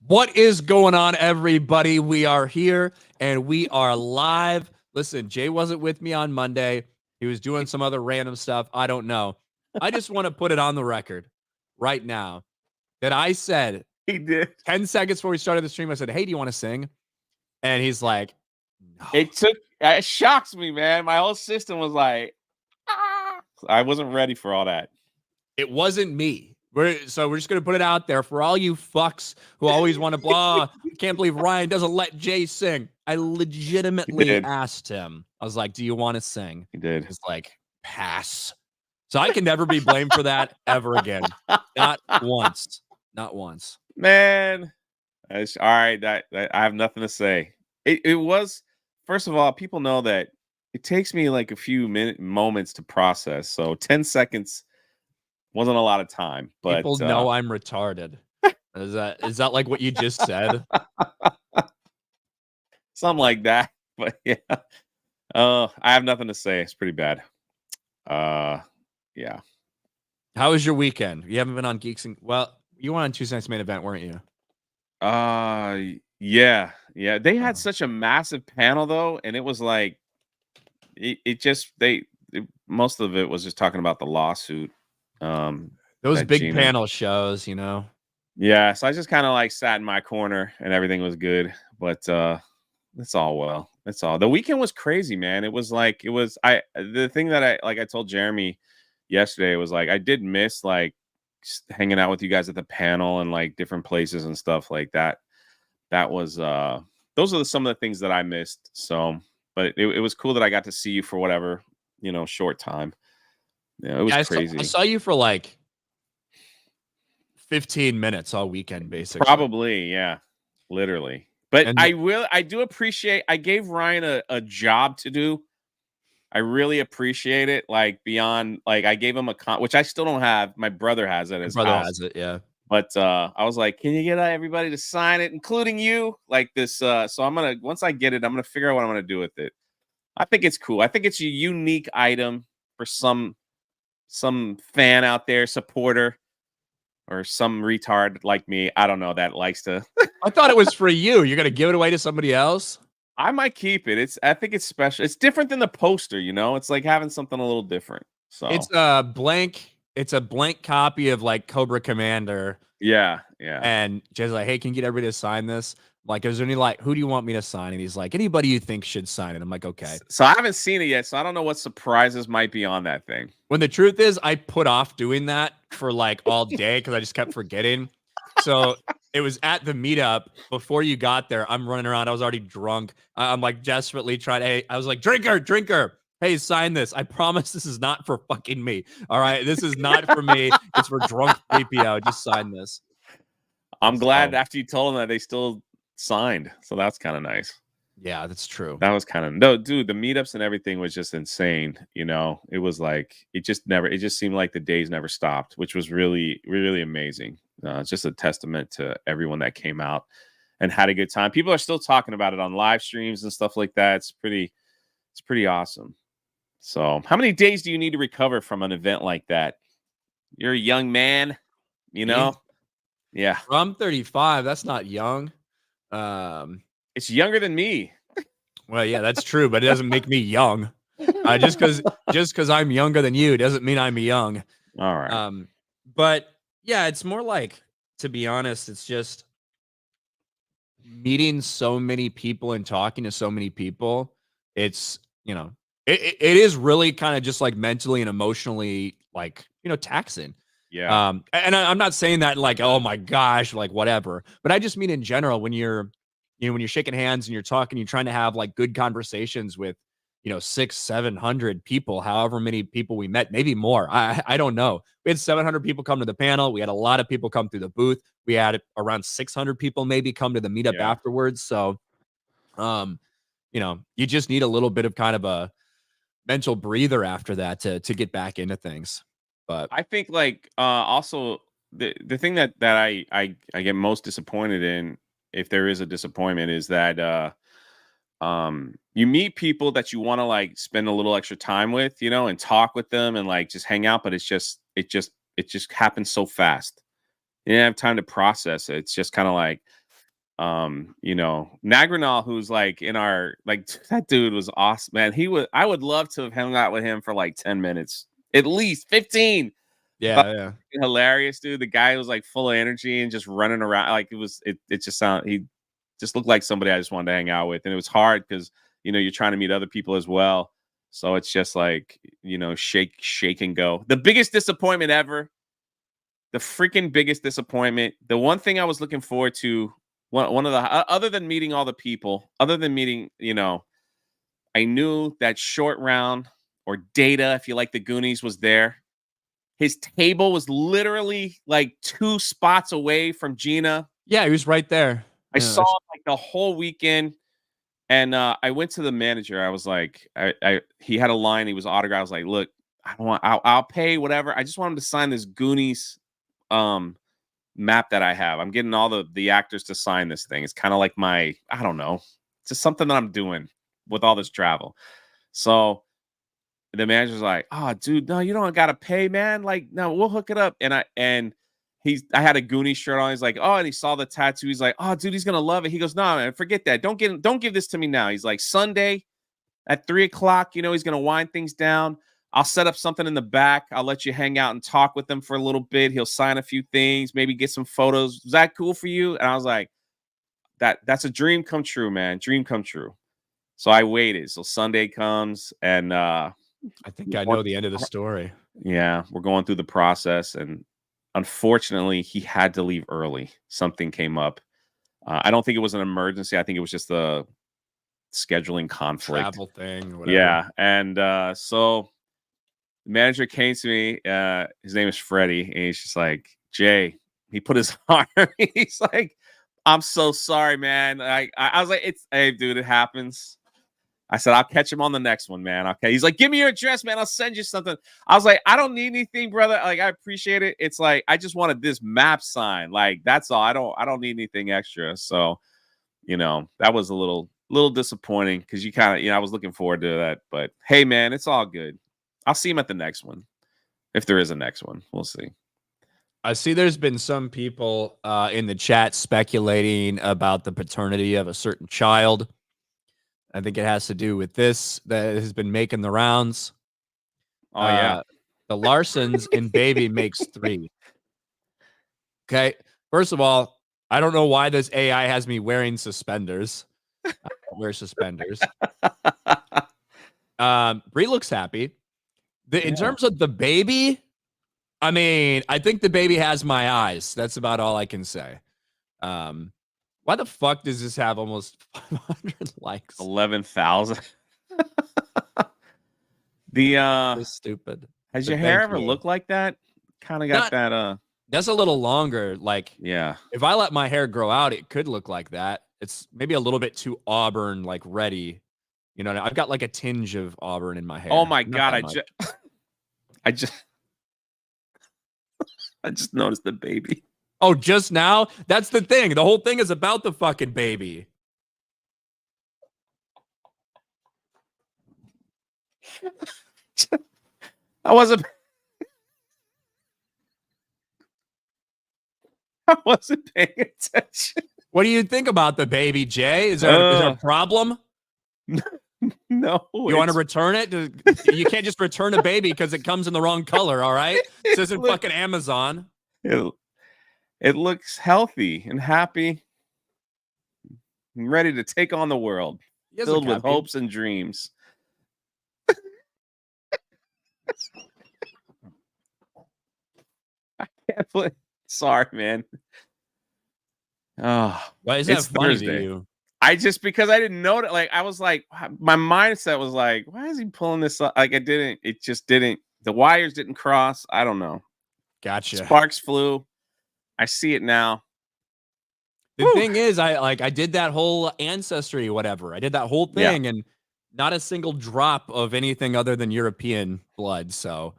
What is going on, everybody? We are here and we are live. Listen, Jay wasn't with me on Monday. He was doing some other random stuff. I don't know. I just want to put it on the record right now that I said He did. 10 seconds before we started the stream, I said, hey, do you want to sing? And he's like, no. It shocks me, man. My whole system was like, ah. I wasn't ready for all that. It wasn't me. So we're just going to put it out there for all you fucks who always want to blah. I can't believe Ryan doesn't let Jay sing. I legitimately asked him. I was like, do you want to sing? He did. He's like, pass. So I can never be blamed for that ever again. Not once. Not once. Man. All right. That I have nothing to say. It was, first of all, people know that it takes me like a few moments to process. So 10 seconds wasn't a lot of time, but people know I'm retarded. Is that like what you just said? Something like that. But yeah. I have nothing to say. It's pretty bad. Yeah. How was your weekend? You haven't been on Geeks and well, you were on Tuesday Night's Main Event, weren't you? Yeah. They had such a massive panel though, and it was like most of it was just talking about the lawsuit. Those big panel shows, you know. Yeah, so I just kind of like sat in my corner and everything was good, but it's all well. It's all. The weekend was crazy, man. The thing that I told Jeremy yesterday was like I did miss like hanging out with you guys at the panel and like different places and stuff like that. That was those are some of the things that I missed. So, but it was cool that I got to see you for whatever, short time. Yeah, it was crazy. I saw you for like 15 minutes all weekend, basically. Probably, yeah, literally. But I do appreciate. I gave Ryan a job to do. I really appreciate it. Like beyond, like I gave him which I still don't have. My brother has it. His brother has it, yeah. But I was like, can you get everybody to sign it, including you? Like this. So once I get it, I'm gonna figure out what I'm gonna do with it. I think it's cool. I think it's a unique item for some fan out there, supporter, or some retard like me. I don't know, that likes to. I thought it was for you. You're gonna give it away to somebody else? I might keep it. I think it's special. It's different than the poster, It's like having something a little different. So it's a blank copy of like Cobra Commander. Yeah. And Jay's like, hey, can you get everybody to sign this? Like, is there any like, who do you want me to sign? And he's like, anybody you think should sign it. I'm like, okay. So I haven't seen it yet, so I don't know what surprises might be on that thing. When the truth is, I put off doing that for like all day because I just kept forgetting. So it was at the meetup before you got there. I'm running around. I was already drunk. I'm like desperately trying to. Hey, I was like, drinker. Hey, sign this. I promise this is not for fucking me. All right, this is not for me. It's for drunk 3PO. Just sign this. I'm glad after you told them that they still signed, so that's kind of nice. Yeah, that's true. That was kind of no, dude. The meetups and everything was just insane. It was like it just seemed like the days never stopped, which was really, really amazing. It's just a testament to everyone that came out and had a good time. People are still talking about it on live streams and stuff like that. It's pretty awesome. So, how many days do you need to recover from an event like that? You're a young man, Yeah. I'm 35. That's not young. It's younger than me. Well, yeah, that's true, but it doesn't make me young. Just because I'm younger than you doesn't mean I'm young. All right. But yeah, it's more like, to be honest, it's just meeting so many people and talking to so many people. It's, it is really kind of just like mentally and emotionally like, taxing. Yeah. And I'm not saying that like, oh my gosh, like whatever, but I just mean in general, when you're shaking hands and you're talking, you're trying to have like good conversations with, 600-700 people, however many people we met, maybe more. I don't know. We had 700 people come to the panel. We had a lot of people come through the booth. We had around 600 people maybe come to the meetup afterwards. So, you just need a little bit of kind of a mental breather after that to get back into things. But I think like also the thing that I get most disappointed in, if there is a disappointment, is that you meet people that you want to like spend a little extra time with, and talk with them and like just hang out, but it just happens so fast. You didn't have time to process it. It's just kind of like, You know, Nagranal, who's like in our like that dude was awesome, man. I would love to have hung out with him for like 10 minutes, at least 15. I thought Yeah. hilarious, dude. The guy was like full of energy and just running around. Like it just sounded he just looked like somebody I just wanted to hang out with. And it was hard because you know you're trying to meet other people as well. So it's just like, you know, shake and go. The biggest disappointment ever. The freaking biggest disappointment. The one thing I was looking forward to, one of the other than meeting all the people, other than meeting, you know, I knew that short round or Data, if you like the Goonies, was there. His table was literally like 2 spots away from Gina. Yeah, he was right there. I Yeah, saw him like the whole weekend. And I went to the manager. I was like, he had a line. He was autographed. I was like, look, I don't want. I'll pay whatever. I just want him to sign this Goonies map that I have. I'm getting all the actors to sign this thing. It's kind of like I don't know. It's just something that I'm doing with all this travel. So the manager's like, "Oh, dude, no, you don't gotta pay, man. Like, no, we'll hook it up." And I had a Goonie shirt on. He's like, "Oh," and he saw the tattoo. He's like, "Oh, dude, he's gonna love it." He goes, "No, man, forget that. Don't give this to me now." He's like, "Sunday at 3:00, you know, he's gonna wind things down. I'll set up something in the back. I'll let you hang out and talk with him for a little bit. He'll sign a few things, maybe get some photos. Is that cool for you?" And I was like, that's a dream come true, man. Dream come true. So I waited. So Sunday comes and I think I know the end of the story. yeah, we're going through the process, and unfortunately, he had to leave early. Something came up. I don't think it was an emergency. I think it was just a scheduling conflict. Travel thing or whatever. Yeah, and so the manager came to me. His name is Freddie, and he's just like, Jay. He put his arm. He's like, "I'm so sorry, man." I was like, hey, dude, it happens. I said, "I'll catch him on the next one, man." Okay. He's like, "Give me your address, man. I'll send you something." I was like, "I don't need anything, brother. Like, I appreciate it. It's like, I just wanted this map sign. Like, that's all. I don't need anything extra." So, you know, that was a little disappointing because you kind of, you know, I was looking forward to that. But hey, man, it's all good. I'll see him at the next one. If there is a next one, we'll see. I see there's been some people in the chat speculating about the paternity of a certain child. I think it has to do with this that has been making the rounds. Oh, yeah. The Larsons and baby makes 3. Okay. First of all, I don't know why this AI has me wearing suspenders. I don't wear suspenders. Brie looks happy. In terms of the baby, I mean, I think the baby has my eyes. That's about all I can say. Why the fuck does this have almost 500 likes? 11,000. The So stupid. has But your hair thank ever you. looked like that? Kind of got that That's a little longer. Like, yeah. if I let my hair grow out, it could look like that. It's maybe a little bit too auburn, like ready. You know, I've got like a tinge of auburn in my hair. Oh my Not god, that much. I just noticed the baby. Oh, just now? That's the thing. The whole thing is about the fucking baby. I wasn't paying attention. What do you think about the baby, Jay? Is there a problem? No. You want to return it? You can't just return a baby because it comes in the wrong color, all right? This isn't fucking Amazon. It looks healthy and happy and ready to take on the world, filled with hopes and dreams. I can't believe. Sorry, man. Oh, Why is that funny to you? Because I didn't know that. Like, I was like, my mindset was like, why is he pulling this up? Like, it just didn't, the wires didn't cross. I don't know. Gotcha. Sparks flew. I see it now. The thing is, I did that whole ancestry, whatever. I did that whole thing and not a single drop of anything other than European blood. So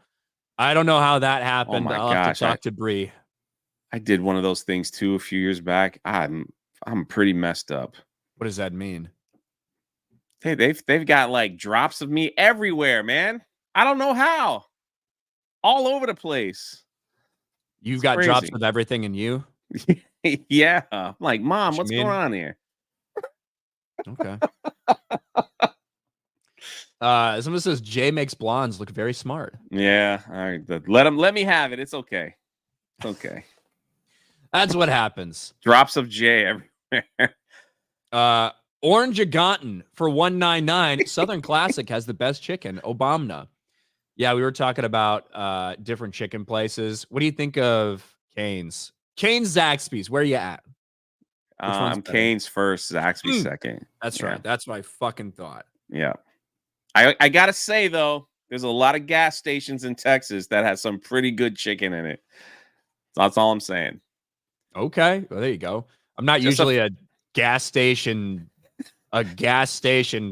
I don't know how that happened. Oh my I'll have to talk to Bree. I did one of those things too a few years back. I'm pretty messed up. What does that mean? Hey, they've got like drops of me everywhere, man. I don't know how. All over the place. You've got drops of everything in you? Yeah. I'm like, Mom, What you what's going mean? on here? Okay. Someone says Jay makes blondes look very smart. Yeah. All right. Let me have it. It's okay. It's okay. That's what happens. Drops of J everywhere. Orange Aganton for 199. Southern Classic has the best chicken. Obama. Yeah, we were talking about different chicken places. What do you think of Cane's? Cane's, Zaxby's. Where are you at? Which one's I'm better? Kane's first, Zaxby's second. That's Yeah. right. That's what I fucking thought. Yeah. I gotta say though, there's a lot of gas stations in Texas that has some pretty good chicken in it. That's all I'm saying. Okay, well, there you go. I'm not Just a usually a gas station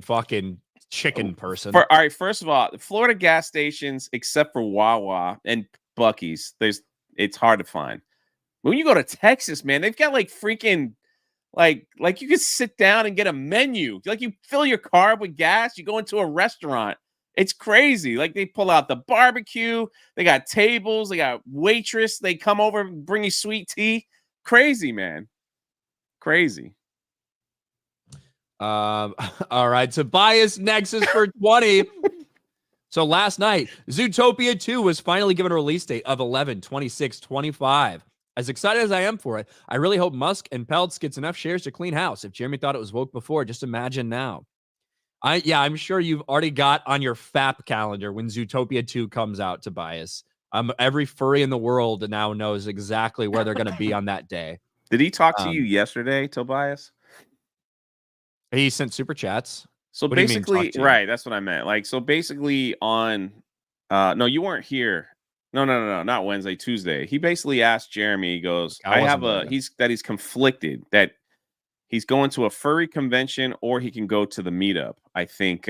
fucking chicken person. All right, first of all, Florida gas stations, except for Wawa and Buc-ee's, it's hard to find. When you go to Texas, man, they've got like freaking like you can sit down and get a menu. Like you fill your car up with gas, you go into a restaurant. It's crazy. Like they pull out the barbecue, they got tables, they got waitress, they come over and bring you sweet tea. Crazy, man. Crazy. All right, Tobias Nexus for 20. So last night, Zootopia 2 was finally given a release date of 11/26/25. As excited as I am for it, I really hope Musk and Peltz gets enough shares to clean house. If Jeremy thought it was woke before, just imagine now. I'm sure you've already got on your FAP calendar when Zootopia 2 comes out, Tobias. Every furry in the world now knows exactly where they're going to be on that day. Did he talk to you yesterday, Tobias? He sent super chats. So What do you mean, basically, talk to you? right, that's what I meant. Like, so basically on no, you weren't here. No, not Wednesday, Tuesday. He basically asked Jeremy, he goes, he's conflicted that he's going to a furry convention or he can go to the meetup, I think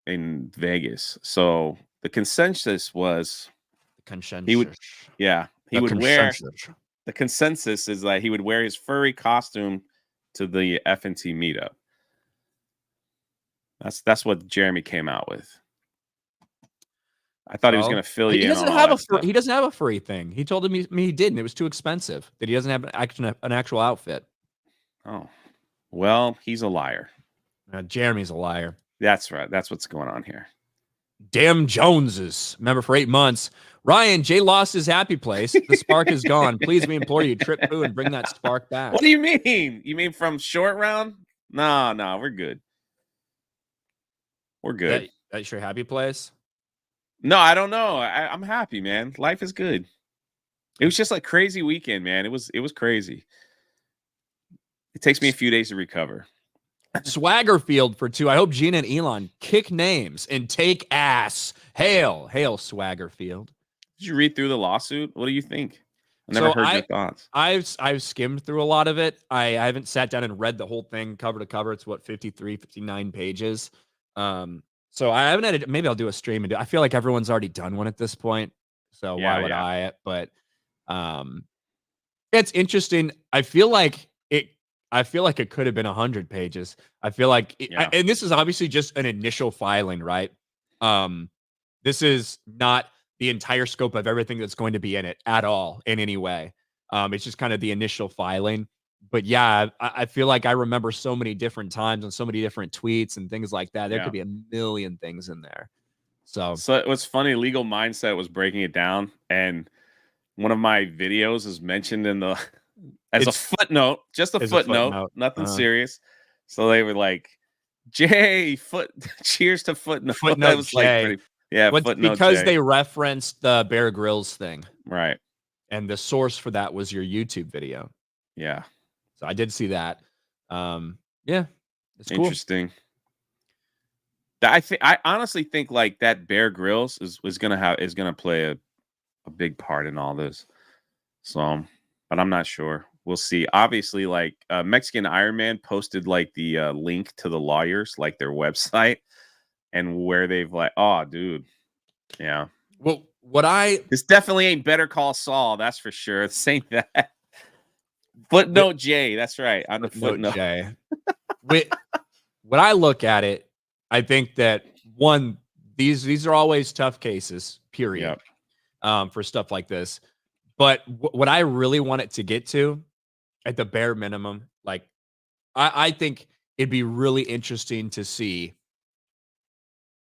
in Vegas. So the consensus was he would wear the consensus is that he would wear his furry costume to the F&T meetup. That's what Jeremy came out with. I thought he was going to fill you in on all that stuff. He doesn't have a furry thing. He told me he didn't. It was too expensive. That he doesn't have an actual outfit. Oh, well, he's a liar. Jeremy's a liar. That's right. That's what's going on here. Damn Joneses. Member for 8 months. Ryan, Jay lost his happy place. The spark is gone. Please, we implore you, trip Poo and bring that spark back. What do you mean? You mean from short round? No, we're good. We're good. That's your happy place? No, I don't know. I'm happy, man. Life is good. It was just like crazy weekend, man. It was crazy. It takes me a few days to recover. Swaggerfield for 2. I hope Gina and Elon kick names and take ass. Hail Swaggerfield. Did you read through the lawsuit? What do you think? I never heard your thoughts. I've skimmed through a lot of it. I haven't sat down and read the whole thing cover to cover. It's what, 53, 59 pages. So I haven't had it. Maybe I'll do a stream and do. I feel like everyone's already done one at this point. So why would I? But it's interesting. I feel like it could have been 100 pages. I feel like, and this is obviously just an initial filing, right? This is not the entire scope of everything that's going to be in it at all in any way. It's just kind of the initial filing. But yeah, I feel like I remember so many different times and so many different tweets and things like that. There could be a million things in there. So it was funny. Legal Mindset was breaking it down, and one of my videos is mentioned in the as a footnote, just a footnote, nothing serious. So they were like, "Jay, cheers to footnote." Footnote was Jay. Like footnote because Jay. they referenced the Bear Grylls thing, right? And the source for that was your YouTube video. Yeah. So I did see that. Yeah, it's cool. Interesting. I honestly think like that Bear Grylls is gonna play a big part in all this. So, but I'm not sure. We'll see. Obviously, like Mexican Iron Man posted like the link to the lawyers, like their website, and where they've like, oh, dude, yeah. Well, this definitely ain't Better Call Saul. That's for sure. This ain't that. Footnote J. That's right. On the footnote J. When I look at it, I think that one, these are always tough cases. Period. For stuff like this. But what I really want it to get to, at the bare minimum, like I think it'd be really interesting to see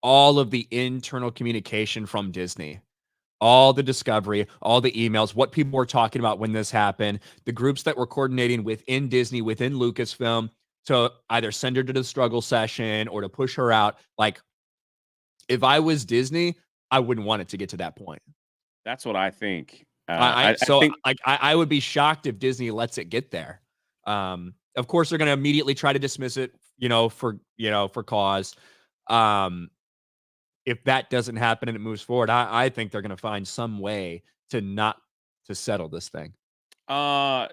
all of the internal communication from Disney, all the discovery, all the emails, what people were talking about when this happened, the groups that were coordinating within Disney, within Lucasfilm to either send her to the struggle session or to push her out. Like, if I was Disney, I wouldn't want it to get to that point. That's what I think. I So think like I would be shocked if Disney lets it get there. Of course, they're going to immediately try to dismiss it, for cause. Um, if that doesn't happen and it moves forward, I think they're going to find some way to settle this thing. uh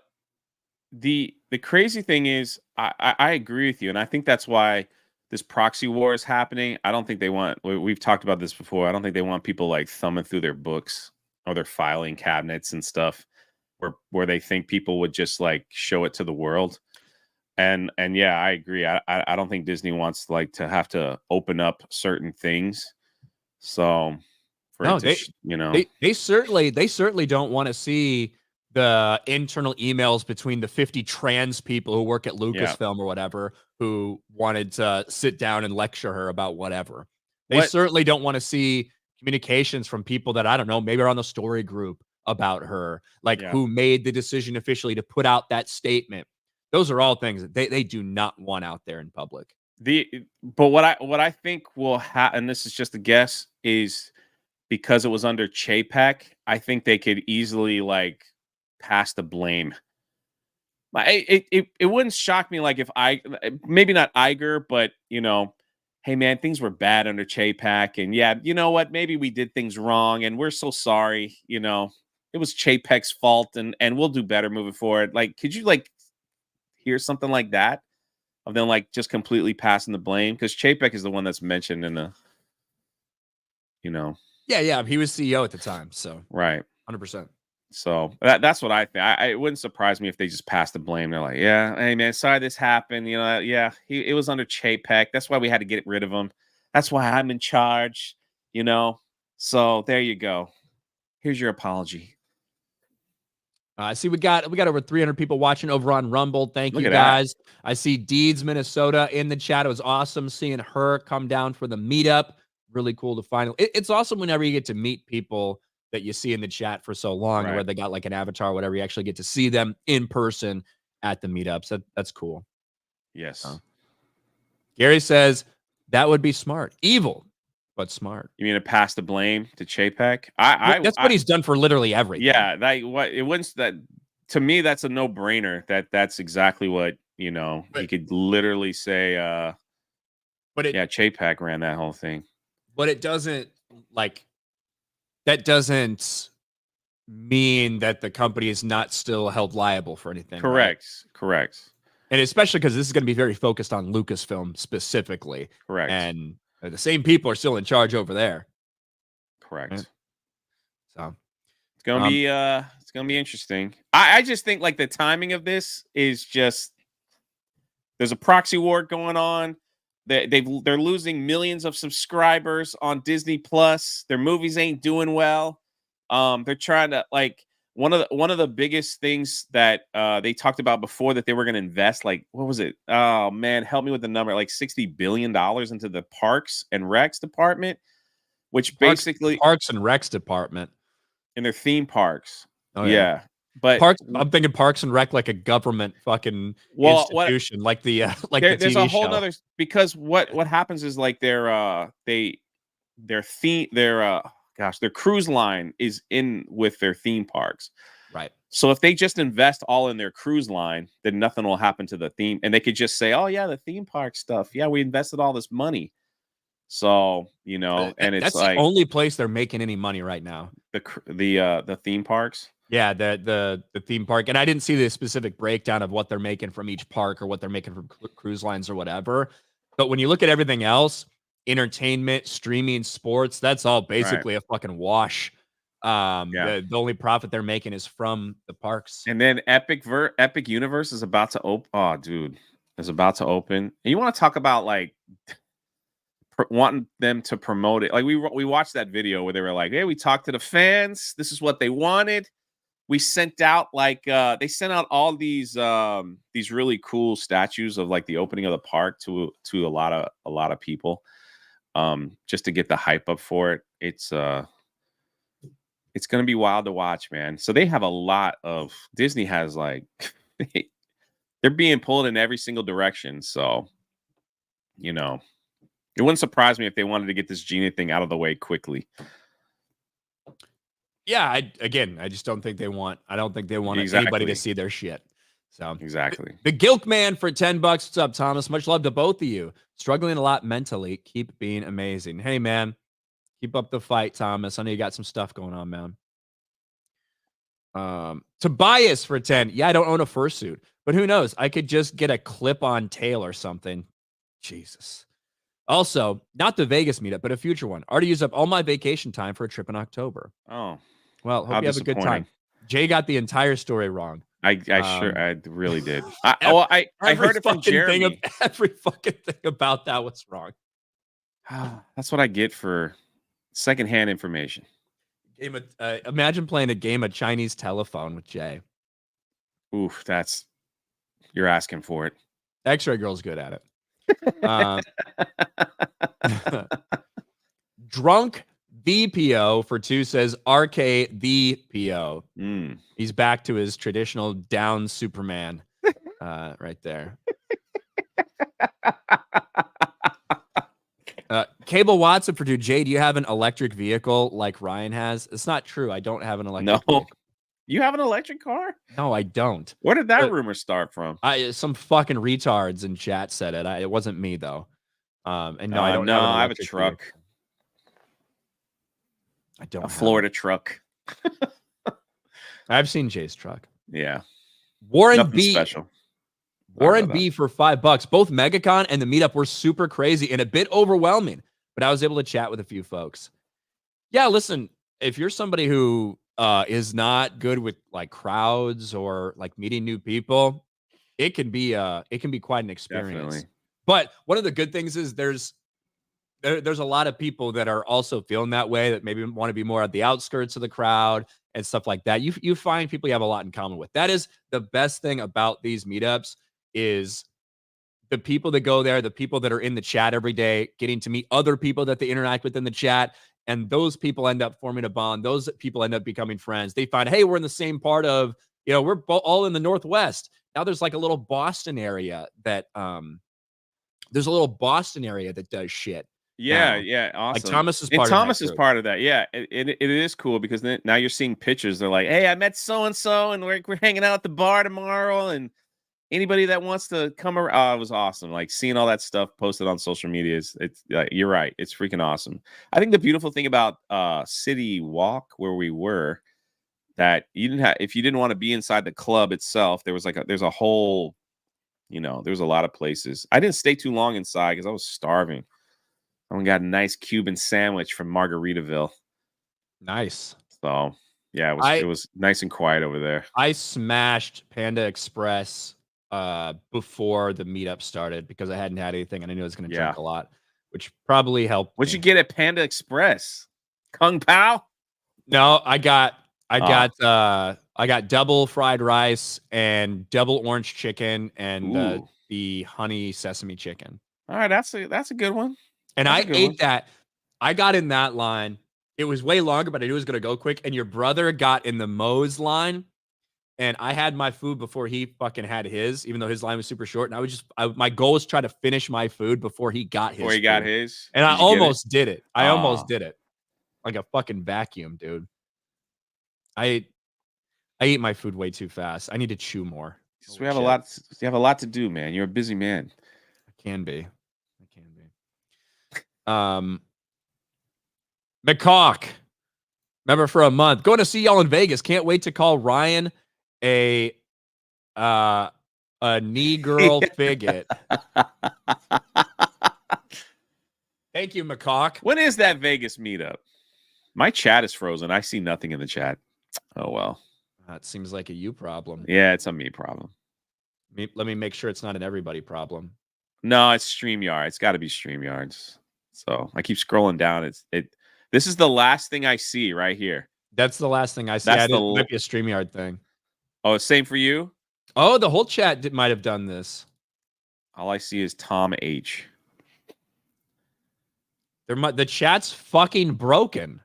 the crazy thing is I agree with you, and I think that's why this proxy war is happening. I don't think they want we've talked about this before. I don't think they want people like thumbing through their books or their filing cabinets and stuff where they think people would just like show it to the world. And yeah, I agree. I don't think Disney wants like to have to open up certain things. So for No, it to they certainly don't want to see the internal emails between the 50 trans people who work at yeah. Lucasfilm or whatever who wanted to sit down and lecture her about whatever. They What certainly don't want to see communications from people that I don't know, maybe are on the story group about her, like yeah. who made the decision officially to put out that statement. Those are all things that they do not want out there in public. But what I think will happen, and this is just a guess, is because it was under Chapek, I think they could easily like pass the blame. It wouldn't shock me like if maybe not Iger, but hey man, things were bad under Chapek, and yeah, you know what? Maybe we did things wrong, and we're so sorry. It was Chapek's fault, and we'll do better moving forward. Like, could you like hear something like that of them like just completely passing the blame? Because Chapek is the one that's mentioned in the, Yeah, he was CEO at the time, so right. 100%. So that's what I think. It wouldn't surprise me if they just pass the blame. They're like, yeah, hey man, sorry this happened. Yeah, it was under Chapek. That's why we had to get rid of him. That's why I'm in charge. So there you go. Here's your apology. I see we got over 300 people watching over on Rumble. Thank Look you at that. guys. I see Deeds, Minnesota in the chat. It was awesome seeing her come down for the meetup. Really cool to find. It's awesome whenever you get to meet people that you see in the chat for so long, Right. where they got like an avatar or whatever. You actually get to see them in person at the meetups. That's cool. Yes. Gary says that would be smart. Evil, but smart. You mean to pass the blame to Chapek? That's what he's done for literally everything. Yeah, it wouldn't that to me. That's a no brainer. That's exactly what he could literally say. Chapek ran that whole thing. But it doesn't that doesn't mean that the company is not still held liable for anything. Correct. Right? Correct. And especially because this is going to be very focused on Lucasfilm specifically. Correct. And the same people are still in charge over there. Correct. Right? So it's gonna be interesting. I just think like the timing of this is just there's a proxy war going on. They're losing millions of subscribers on Disney Plus. Their movies ain't doing well. They're trying to like one of the biggest things that they talked about before that they were going to invest. Like, what was it? Oh man, help me with the number. Like $60 billion into the Parks and Recs department, which basically Parks and Recs department in their theme parks. Oh yeah. But Parks, I'm thinking Parks and Rec like a government fucking institution, like the the there's TV a whole show. nother because what happens is like their cruise line is in with their theme parks. Right. So if they just invest all in their cruise line, then nothing will happen to the theme. And they could just say, oh yeah, the theme park stuff. Yeah, we invested all this money. So, and it's that's like the only place they're making any money right now. The theme parks. Yeah, the theme park. And I didn't see the specific breakdown of what they're making from each park or what they're making from cruise lines or whatever. But when you look at everything else, entertainment, streaming, sports, that's all basically a fucking wash. The only profit they're making is from the parks. And then Epic Universe is about to open. Oh, dude, is about to open. And you want to talk about like wanting them to promote it? Like we watched that video where they were like, "Hey, we talked to the fans. This is what they wanted. we sent out like they sent out all these really cool statues of like the opening of the park to a lot of people, just to get the hype up for it. It's gonna be wild to watch, man. So they have a lot of Disney has like they're being pulled in every single direction. So, you know, it wouldn't surprise me if they wanted to get this Genie thing out of the way quickly. Yeah, I just don't think they want. I don't think they want Exactly. anybody to see their shit. So exactly. The Gilk Man for $10. What's up, Thomas? Much love to both of you. Struggling a lot mentally. Keep being amazing. Hey, man, keep up the fight, Thomas. I know you got some stuff going on, man. Tobias for 10. Yeah, I don't own a fursuit, but who knows? I could just get a clip-on tail or something. Jesus. Also, not the Vegas meetup, but a future one. Already used up all my vacation time for a trip in October. Oh, well, hope you have a good time. Jay got the entire story wrong. I really did. I heard it from Jeremy. Every fucking thing about that was wrong. That's what I get for secondhand information. Imagine playing a game of Chinese telephone with Jay. Oof, you're asking for it. X-Ray Girl's good at it. Drunk VPO for 2 says RK the PO. He's back to his traditional down Superman right there. Cable Watson for 2. Jay, do you have an electric vehicle like Ryan has? It's not true. I don't have an electric vehicle. You have an electric car? No, I don't. Where did that rumor start from? Some fucking retards in chat said it. It wasn't me though. And no, I don't. No, I have a truck. Vehicle. I don't. A Florida truck. I've seen Jay's truck. Yeah. Warren Nothing B. Special. Warren B for $5. Both MegaCon and the meetup were super crazy and a bit overwhelming, but I was able to chat with a few folks. Yeah, listen, if you're somebody who is not good with like crowds or like meeting new people, it can be quite an experience. Definitely. But one of the good things is there's a lot of people that are also feeling that way, that maybe want to be more at the outskirts of the crowd and stuff like that. You find people you have a lot in common with. That is the best thing about these meetups, is the people that go there, the people that are in the chat every day, getting to meet other people that they interact with in the chat. And those people end up forming a bond. Those people end up becoming friends. They find, hey, we're in the same part of, we're all in the Northwest. Now there's like a little Boston area that does shit. Yeah, yeah, awesome. Like Thomas is part of that. Yeah, it is cool because now you're seeing pictures. They're like, hey, I met so and so, and we're hanging out at the bar tomorrow, and anybody that wants to come around. It was awesome. Like seeing all that stuff posted on social media you're right. It's freaking awesome. I think the beautiful thing about City Walk, where we were, that if you didn't want to be inside the club itself, there's a whole, there's a lot of places. I didn't stay too long inside because I was starving. I got a nice Cuban sandwich from Margaritaville. Nice. So yeah, it was nice and quiet over there. I smashed Panda Express before the meetup started because I hadn't had anything and I knew I was going to drink a lot, which probably helped. What'd you get at Panda Express? Kung Pao? No, I got double fried rice and double orange chicken and the honey sesame chicken. All right, that's a good one. And I ate that. I got in that line. It was way longer, but I knew it was going to go quick. And your brother got in the Moe's line. And I had my food before he fucking had his, even though his line was super short. And my goal was try to finish my food before he got his. Before he got his? And I almost did it. I almost did it. Like a fucking vacuum, dude. I eat my food way too fast. I need to chew more. You have a lot to do, man. You're a busy man. I can be. McCawk, remember for a month. Going to see y'all in Vegas. Can't wait to call Ryan a knee girl figget. Thank you, McCawk. When is that Vegas meetup? My chat is frozen. I see nothing in the chat. Oh well. That seems like a you problem. Yeah, it's a me problem. Let me make sure it's not an everybody problem. No, it's StreamYard. It's got to be StreamYards. So I keep scrolling down. This is the last thing I see right here. That's the last thing I see. That's It the might be a StreamYard thing. Oh, same for you? Oh, the whole chat might have done this. All I see is Tom H. The chat's fucking broken.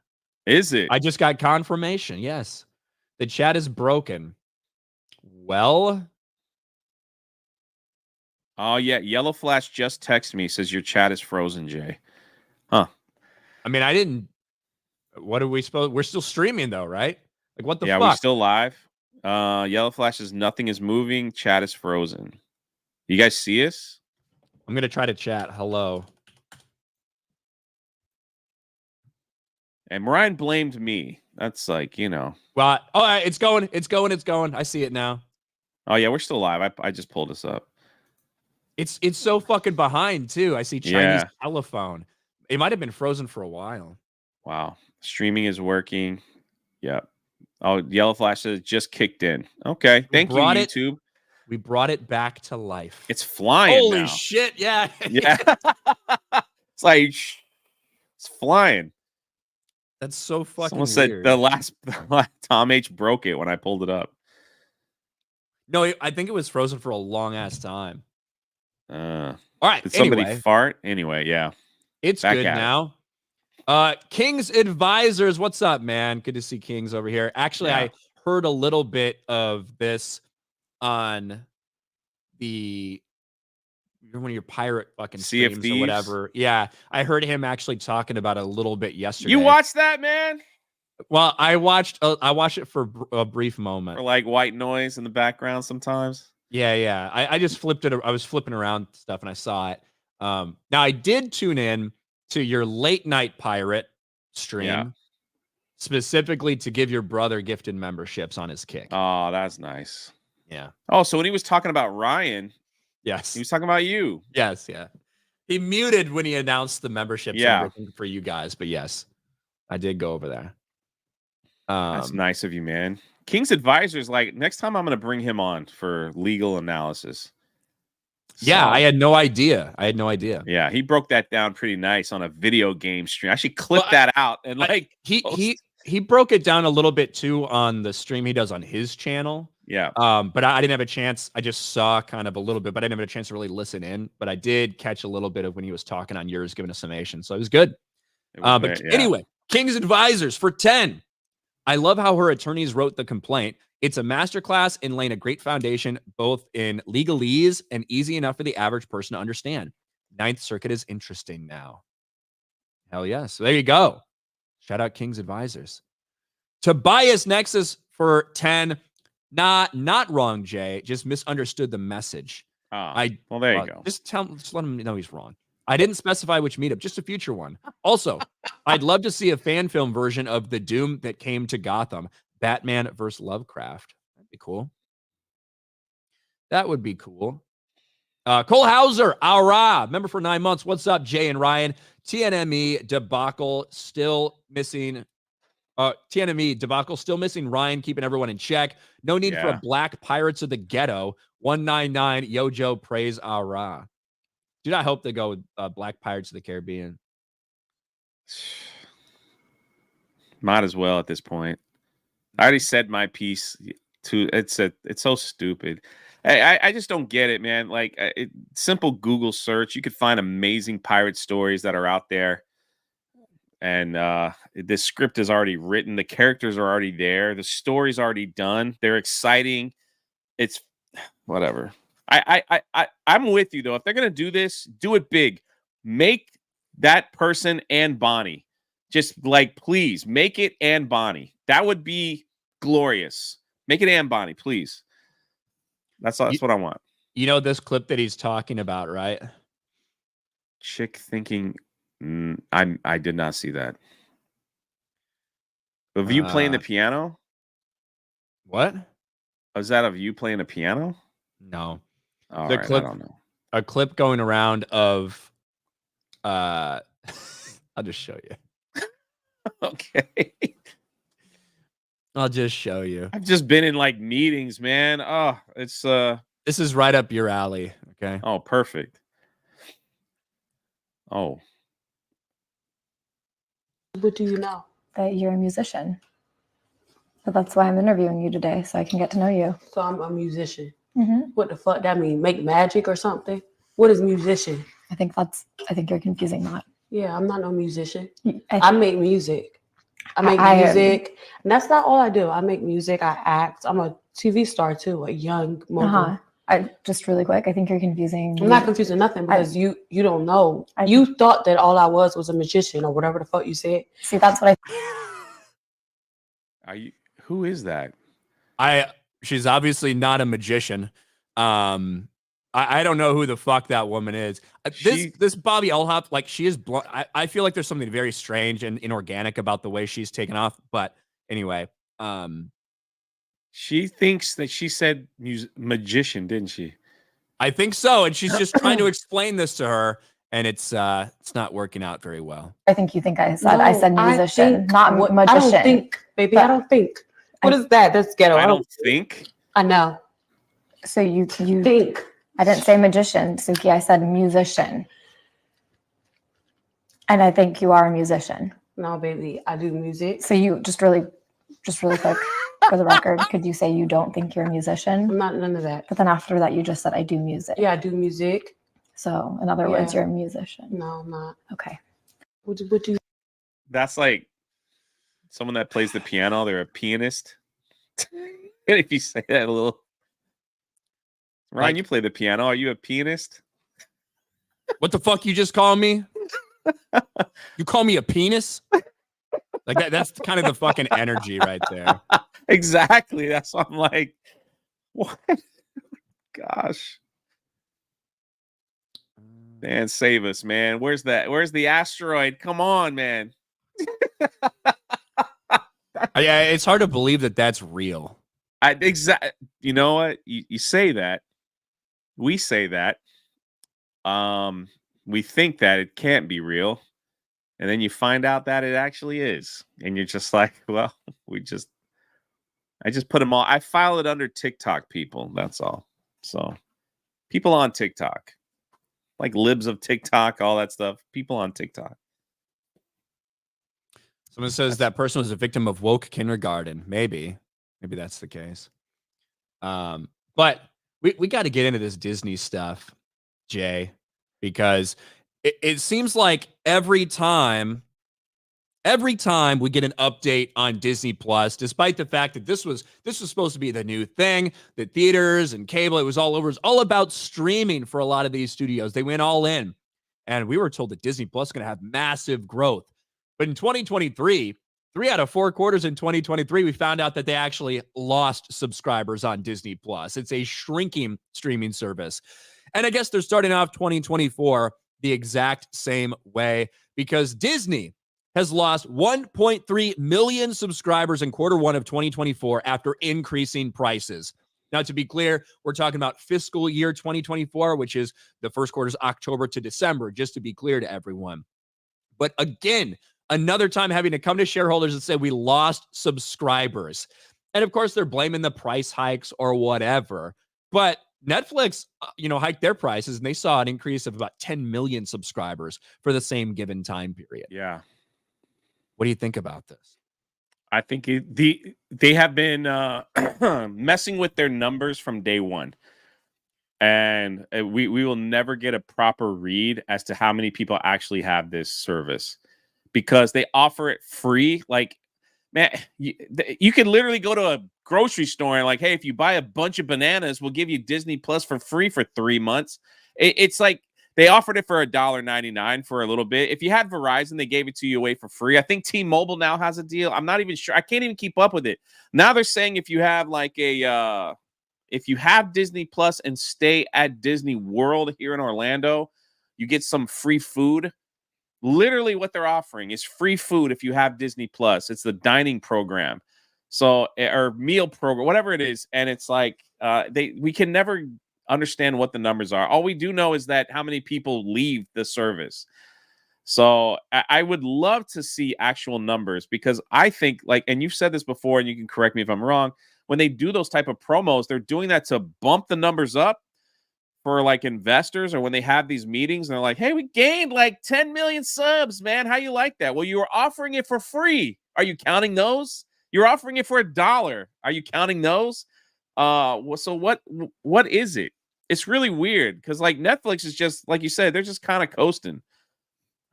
Is it? I just got confirmation. Yes. The chat is broken. Well, Oh yeah, Yellow Flash just texted me, says your chat is frozen, Jay. Huh. I mean, I didn't. What are we supposed? We're still streaming though, right? Like, what the Yeah, we fuck? still live. Yellow Flash says nothing is moving, chat is frozen. You guys see us? I'm gonna try to chat. Hello. And Ryan blamed me. That's like, you know. Well, it's going. It's going. It's going. I see it now. Oh yeah, we're still live. I just pulled us up. It's so fucking behind too. I see Chinese telephone. It might have been frozen for a while. Wow. Streaming is working. Yep. Oh, Yellow Flash says just kicked in. Okay. Thank you, YouTube. We brought it back to life. It's flying. Holy now. shit. Yeah. Yeah. It's like it's flying. That's so fucking Someone weird. said the last Tom H broke it when I pulled it up. No, I think it was frozen for a long ass time. All right. Did somebody fart? Anyway, yeah. It's back good now. King's Advisors, what's up, man? Good to see King's over here. Actually, I heard a little bit of this on the one of your pirate fucking streams or whatever. Yeah, I heard him actually talking about it a little bit yesterday. You watched that, man? Well, I watched it for a brief moment. Or like white noise in the background sometimes. Yeah. I just flipped it. I was flipping around stuff and I saw it. Now I did tune in to your late night pirate stream specifically to give your brother gifted memberships on his kick. Oh, that's nice. Yeah. Oh, so when he was talking about Ryan, yes, he was talking about you. Yes, yeah. He muted when he announced the memberships and everything for you guys, but yes, I did go over there. That's nice of you, man. King's Advisors, like next time I'm going to bring him on for legal analysis. Yeah, So, I had no idea. Yeah, he broke that down pretty nice on a video game stream. I should clip that out and he broke it down a little bit too on the stream he does on his channel. Yeah. But I didn't have a chance. I just saw kind of a little bit, but I didn't have a chance to really listen in. But I did catch a little bit of when he was talking on yours, giving a summation. So it was good. Anyway, King's Advisors for 10. I love how her attorneys wrote the complaint. It's a masterclass in laying a great foundation, both in legalese and easy enough for the average person to understand. Ninth Circuit is interesting now. Hell yes. So there you go. Shout out King's Advisors. Tobias Nexus for 10. Not wrong, Jay. Just misunderstood the message. Well, there you go. Just let him know he's wrong. I didn't specify which meetup, just a future one. Also, I'd love to see a fan film version of the Doom that came to Gotham. Batman versus Lovecraft. That'd be cool. That would be cool. Cole Hauser, Ara, member for 9 months. What's up, Jay and Ryan? TNME debacle still missing. TNME debacle still missing Ryan, keeping everyone in check. No need for a black Pirates of the Ghetto. 199 Yojo praise Ara. Dude, I hope they go with Black Pirates of the Caribbean. Might as well at this point. I already said my piece. It's so stupid. I just don't get it, man. Like simple Google search, you could find amazing pirate stories that are out there. And the script is already written. The characters are already there. The story's already done. They're exciting. It's whatever. I'm with you though. If they're gonna do this, do it big. Make that person and Bonnie. Just like please make it and Bonnie. That would be glorious. Make it and Bonnie, please. That's what I want. You know this clip that he's talking about, right? Chick thinking. I did not see that. Of you playing the piano? What? Was that of you playing a piano? No. The clip, I don't know. A clip going around of I'll just show you. Okay. I'll just show you. I've just been in like meetings, man. Oh, it's this is right up your alley. Okay. Oh, perfect. Oh. What do you know? That you're a musician. But that's why I'm interviewing you today, so I can get to know you. So I'm a musician. Mm-hmm. What the fuck that mean? Make magic or something? What is musician? I think you're confusing that. Yeah, I'm not no musician. I I make music. I make music. And that's not all I do. I make music. I act. I'm a TV star too, a young mogul. I just really quick, I think you're confusing. I'm not confusing nothing because you don't know. You thought that all I was a magician or whatever the fuck you said. See, that's what Are you? Who is that? She's obviously not a magician. I don't know who the fuck that woman is. This Bobby Elhop, like she is. I feel like there's something very strange and inorganic about the way she's taken off. But anyway, she thinks that she said magician, didn't she? I think so, and she's just trying to explain this to her, and it's not working out very well. I think you think I said musician, not magician. I don't think, baby. I don't think. What is that? That's ghetto. I don't think. I know. So you think. I didn't say magician, Suki. I said musician. And I think you are a musician. No, baby. I do music. So you just really quick for the record, could you say you don't think you're a musician? I'm not none of that. But then after that, you just said I do music. Yeah, I do music. So in other words, you're a musician. No, I'm not. Okay. What you? That's like someone that plays the piano. They're a pianist. If you say that a little. Ryan, you play the piano. Are you a pianist? What the fuck you just call me? You call me a penis? Like that's kind of the fucking energy right there. Exactly. That's what I'm like. What? Gosh. Man, save us, man. Where's that? Where's the asteroid? Come on, man. Yeah, it's hard to believe that that's real. You know what? You say that. We say that. We think that it can't be real. And then you find out that it actually is. And you're just like, well, I just put them all. I file it under TikTok people. That's all. So people on TikTok, like libs of TikTok, all that stuff. People on TikTok. Someone says that person was a victim of woke kindergarten. Maybe that's the case. But we got to get into this Disney stuff, Jay, because it seems like every time we get an update on Disney Plus, despite the fact that this was supposed to be the new thing, that theaters and cable, it was all over. It's all about streaming for a lot of these studios. They went all in, and we were told that Disney Plus is going to have massive growth. But in 2023, 3 out of 4 quarters in 2023, we found out that they actually lost subscribers on Disney Plus. It's a shrinking streaming service. And I guess they're starting off 2024 the exact same way, because Disney has lost 1.3 million subscribers in Q1 of 2024 after increasing prices. Now, to be clear, we're talking about fiscal year 2024, which is the first quarter's October to December, just to be clear to everyone. But again, another time having to come to shareholders and say we lost subscribers. And of course, they're blaming the price hikes or whatever. But Netflix, hiked their prices, and they saw an increase of about 10 million subscribers for the same given time period. Yeah. What do you think about this? I think they have been messing with their numbers from day one. And we will never get a proper read as to how many people actually have this service, because they offer it free. Like, man, you could literally go to a grocery store and like, hey, if you buy a bunch of bananas, we'll give you Disney Plus for free for 3 months. It's like they offered it for $1.99 for a little bit. If you had Verizon, they gave it to you away for free. I think T-Mobile now has a deal. I'm not even sure. I can't even keep up with it. Now they're saying if you have like if you have Disney Plus and stay at Disney World here in Orlando, you get some free food. Literally what they're offering is free food if you have Disney Plus. It's the dining program. So, or meal program, whatever it is. And it's like, we can never understand what the numbers are. All we do know is that how many people leave the service. So I would love to see actual numbers, because I think, like, and you've said this before, and you can correct me if I'm wrong, when they do those type of promos, they're doing that to bump the numbers up for like investors, or when they have these meetings and they're like, hey, we gained like 10 million subs, man. How you like that? Well, you were offering it for free. Are you counting those? You're offering it for $1. Are you counting those? So what is it? It's really weird because like Netflix is just like you said, they're just kind of coasting.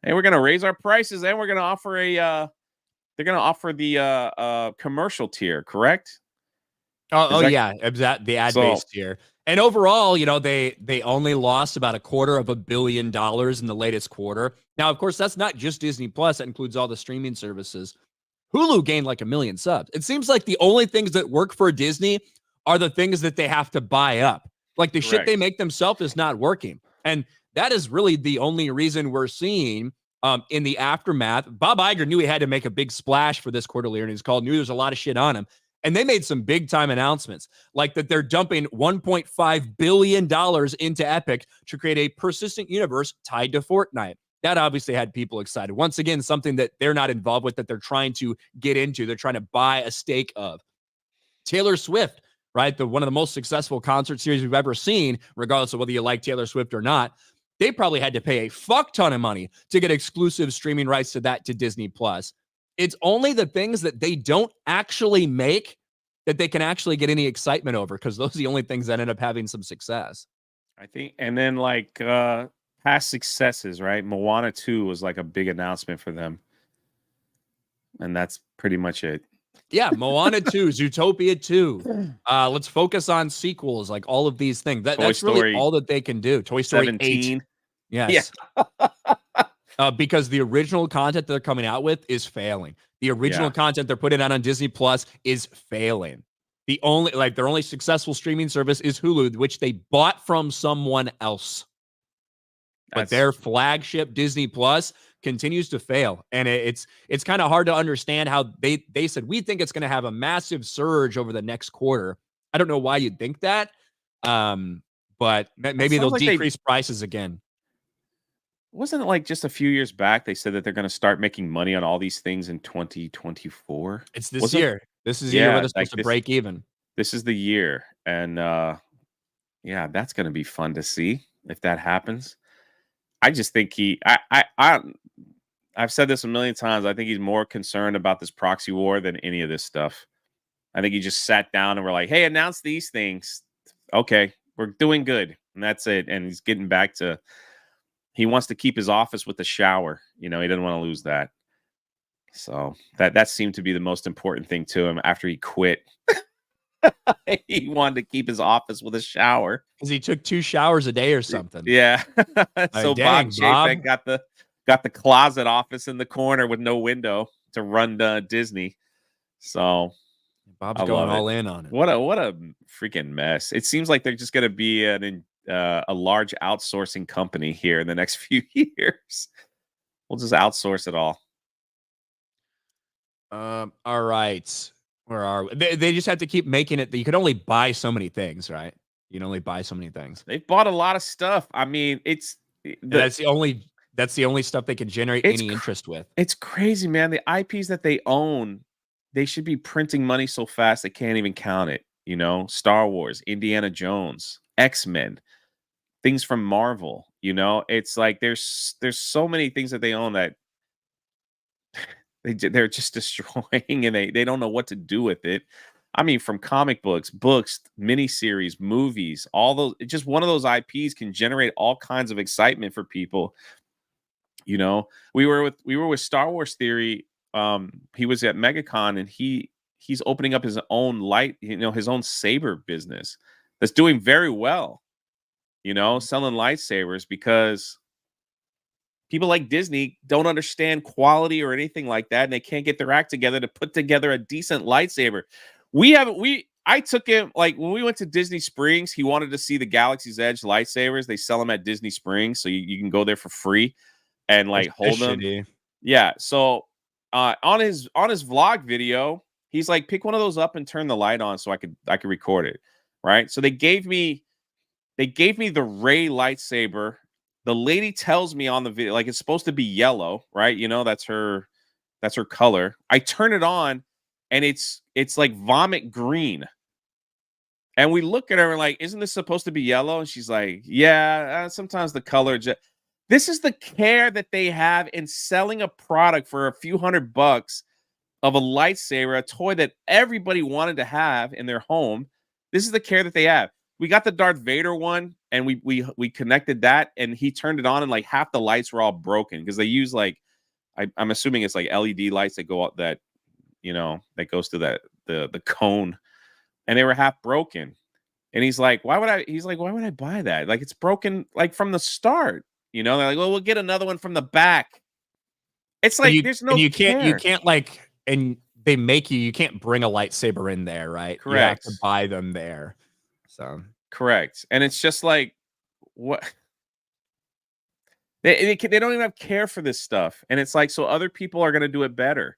Hey, we're gonna raise our prices and we're gonna offer they're gonna offer the commercial tier, correct? Oh, That, yeah, exact the so ad-based tier. And overall, they only lost about $250 million in the latest quarter. Now, of course, that's not just Disney Plus. That includes all the streaming services. Hulu gained like 1 million subs. It seems like the only things that work for Disney are the things that they have to buy up. Like the shit they make themselves is not working. And that is really the only reason we're seeing in the aftermath. Bob Iger knew he had to make a big splash for this quarterly earnings call, knew there's a lot of shit on him. And they made some big time announcements, like that they're dumping $1.5 billion into Epic to create a persistent universe tied to Fortnite. That obviously had people excited. Once again, something that they're not involved with, that they're trying to get into. They're trying to buy a stake of. Taylor Swift, right? One of the most successful concert series we've ever seen, regardless of whether you like Taylor Swift or not. They probably had to pay a fuck ton of money to get exclusive streaming rights to that to Disney Plus. It's only the things that they don't actually make that they can actually get any excitement over, because those are the only things that end up having some success. I think, and then like past successes, right? Moana 2 was like a big announcement for them. And that's pretty much it. Yeah, Moana 2, Zootopia 2. Let's focus on sequels, like all of these things. That's really all that they can do. Toy Story 17. 8. Yes. Yeah. Because the original content they're coming out with is failing. The original content they're putting out on Disney Plus is failing. Their only successful streaming service is Hulu, which they bought from someone else. But their flagship Disney Plus continues to fail. And it's kind of hard to understand how they said, we think it's going to have a massive surge over the next quarter. I don't know why you'd think that. But maybe they'll decrease prices again. Wasn't it like just a few years back they said that they're going to start making money on all these things in 2024? It's this year. This is the year where they're supposed to break even. This is the year. And yeah, that's going to be fun to see if that happens. I just think I've said this a million times. I think he's more concerned about this proxy war than any of this stuff. I think he just sat down and we're like, hey, announce these things. Okay, we're doing good. And that's it. And he's getting back to, he wants to keep his office with the shower. You know, he doesn't want to lose that. So that seemed to be the most important thing to him after he quit. He wanted to keep his office with a shower. Because he took 2 showers a day or something. Yeah. So Bob Chapek got the closet office in the corner with no window to run Disney. So Bob's going all in on it. What a freaking mess. It seems like they're just going to be a large outsourcing company here in the next few years. We'll just outsource it all. All right. Where are we? They just have to keep making it. You can only buy so many things, right? You can only buy so many things. They've bought a lot of stuff. I mean, that's the only stuff they can generate any interest with. It's crazy, man. The IPs that they own, they should be printing money so fast they can't even count it. You know, Star Wars, Indiana Jones, X-Men, things from Marvel. You know, it's like there's so many things that they own that they're just destroying, and they don't know what to do with it. I mean, from comic books, miniseries, movies, all those. Just one of those IPs can generate all kinds of excitement for people. You know, we were with Star Wars Theory. He was at MegaCon, and he's opening up his own his own saber business that's doing very well. You know, selling lightsabers because people like Disney don't understand quality or anything like that, and they can't get their act together to put together a decent lightsaber. I took him, like, when we went to Disney Springs, he wanted to see the Galaxy's Edge lightsabers. They sell them at Disney Springs, so you can go there for free and like hold them. Yeah. So on his vlog video, he's like, pick one of those up and turn the light on so I could record it. Right. So they gave me the Rey lightsaber. The lady tells me on the video, like, it's supposed to be yellow, right? You know, that's her color. I turn it on and it's like vomit green. And we look at her and like, isn't this supposed to be yellow? And she's like, yeah, sometimes the color. This is the care that they have in selling a product for a few $100 of a lightsaber, a toy that everybody wanted to have in their home. This is the care that they have. We got the Darth Vader one, and we connected that, and he turned it on, and like half the lights were all broken because they use like I'm assuming it's like LED lights that go out that that goes to that the cone, and they were half broken. And he's like, why would I buy that? Like, it's broken like from the start. They're like, well, we'll get another one from the back. It's like there's no you care. can't like, and they make you can't bring a lightsaber in there, right? Correct. You have to buy them there. So correct. And it's just like, what? They don't even have care for this stuff. And it's like, so other people are gonna do it better.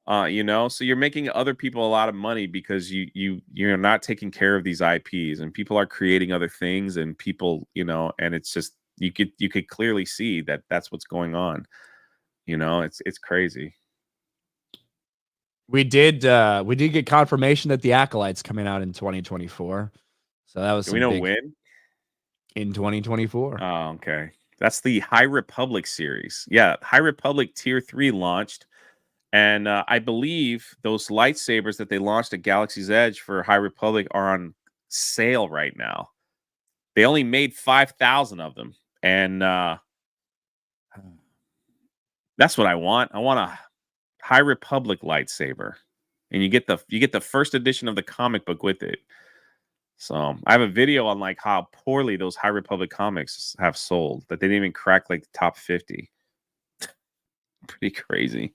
So you're making other people a lot of money because you're not taking care of these IPs, and people are creating other things, and people, and it's just you could clearly see that that's what's going on. It's crazy. We did get confirmation that the Acolyte's coming out in 2024. So that was Do we know when? In 2024. Oh, okay. That's the High Republic series. Yeah, High Republic Tier 3 launched. And I believe those lightsabers that they launched at Galaxy's Edge for High Republic are on sale right now. They only made 5,000 of them. And that's what I want. I want a High Republic lightsaber. And you get the first edition of the comic book with it. So I have a video on like how poorly those High Republic comics have sold, that they didn't even crack like the top 50. Pretty crazy.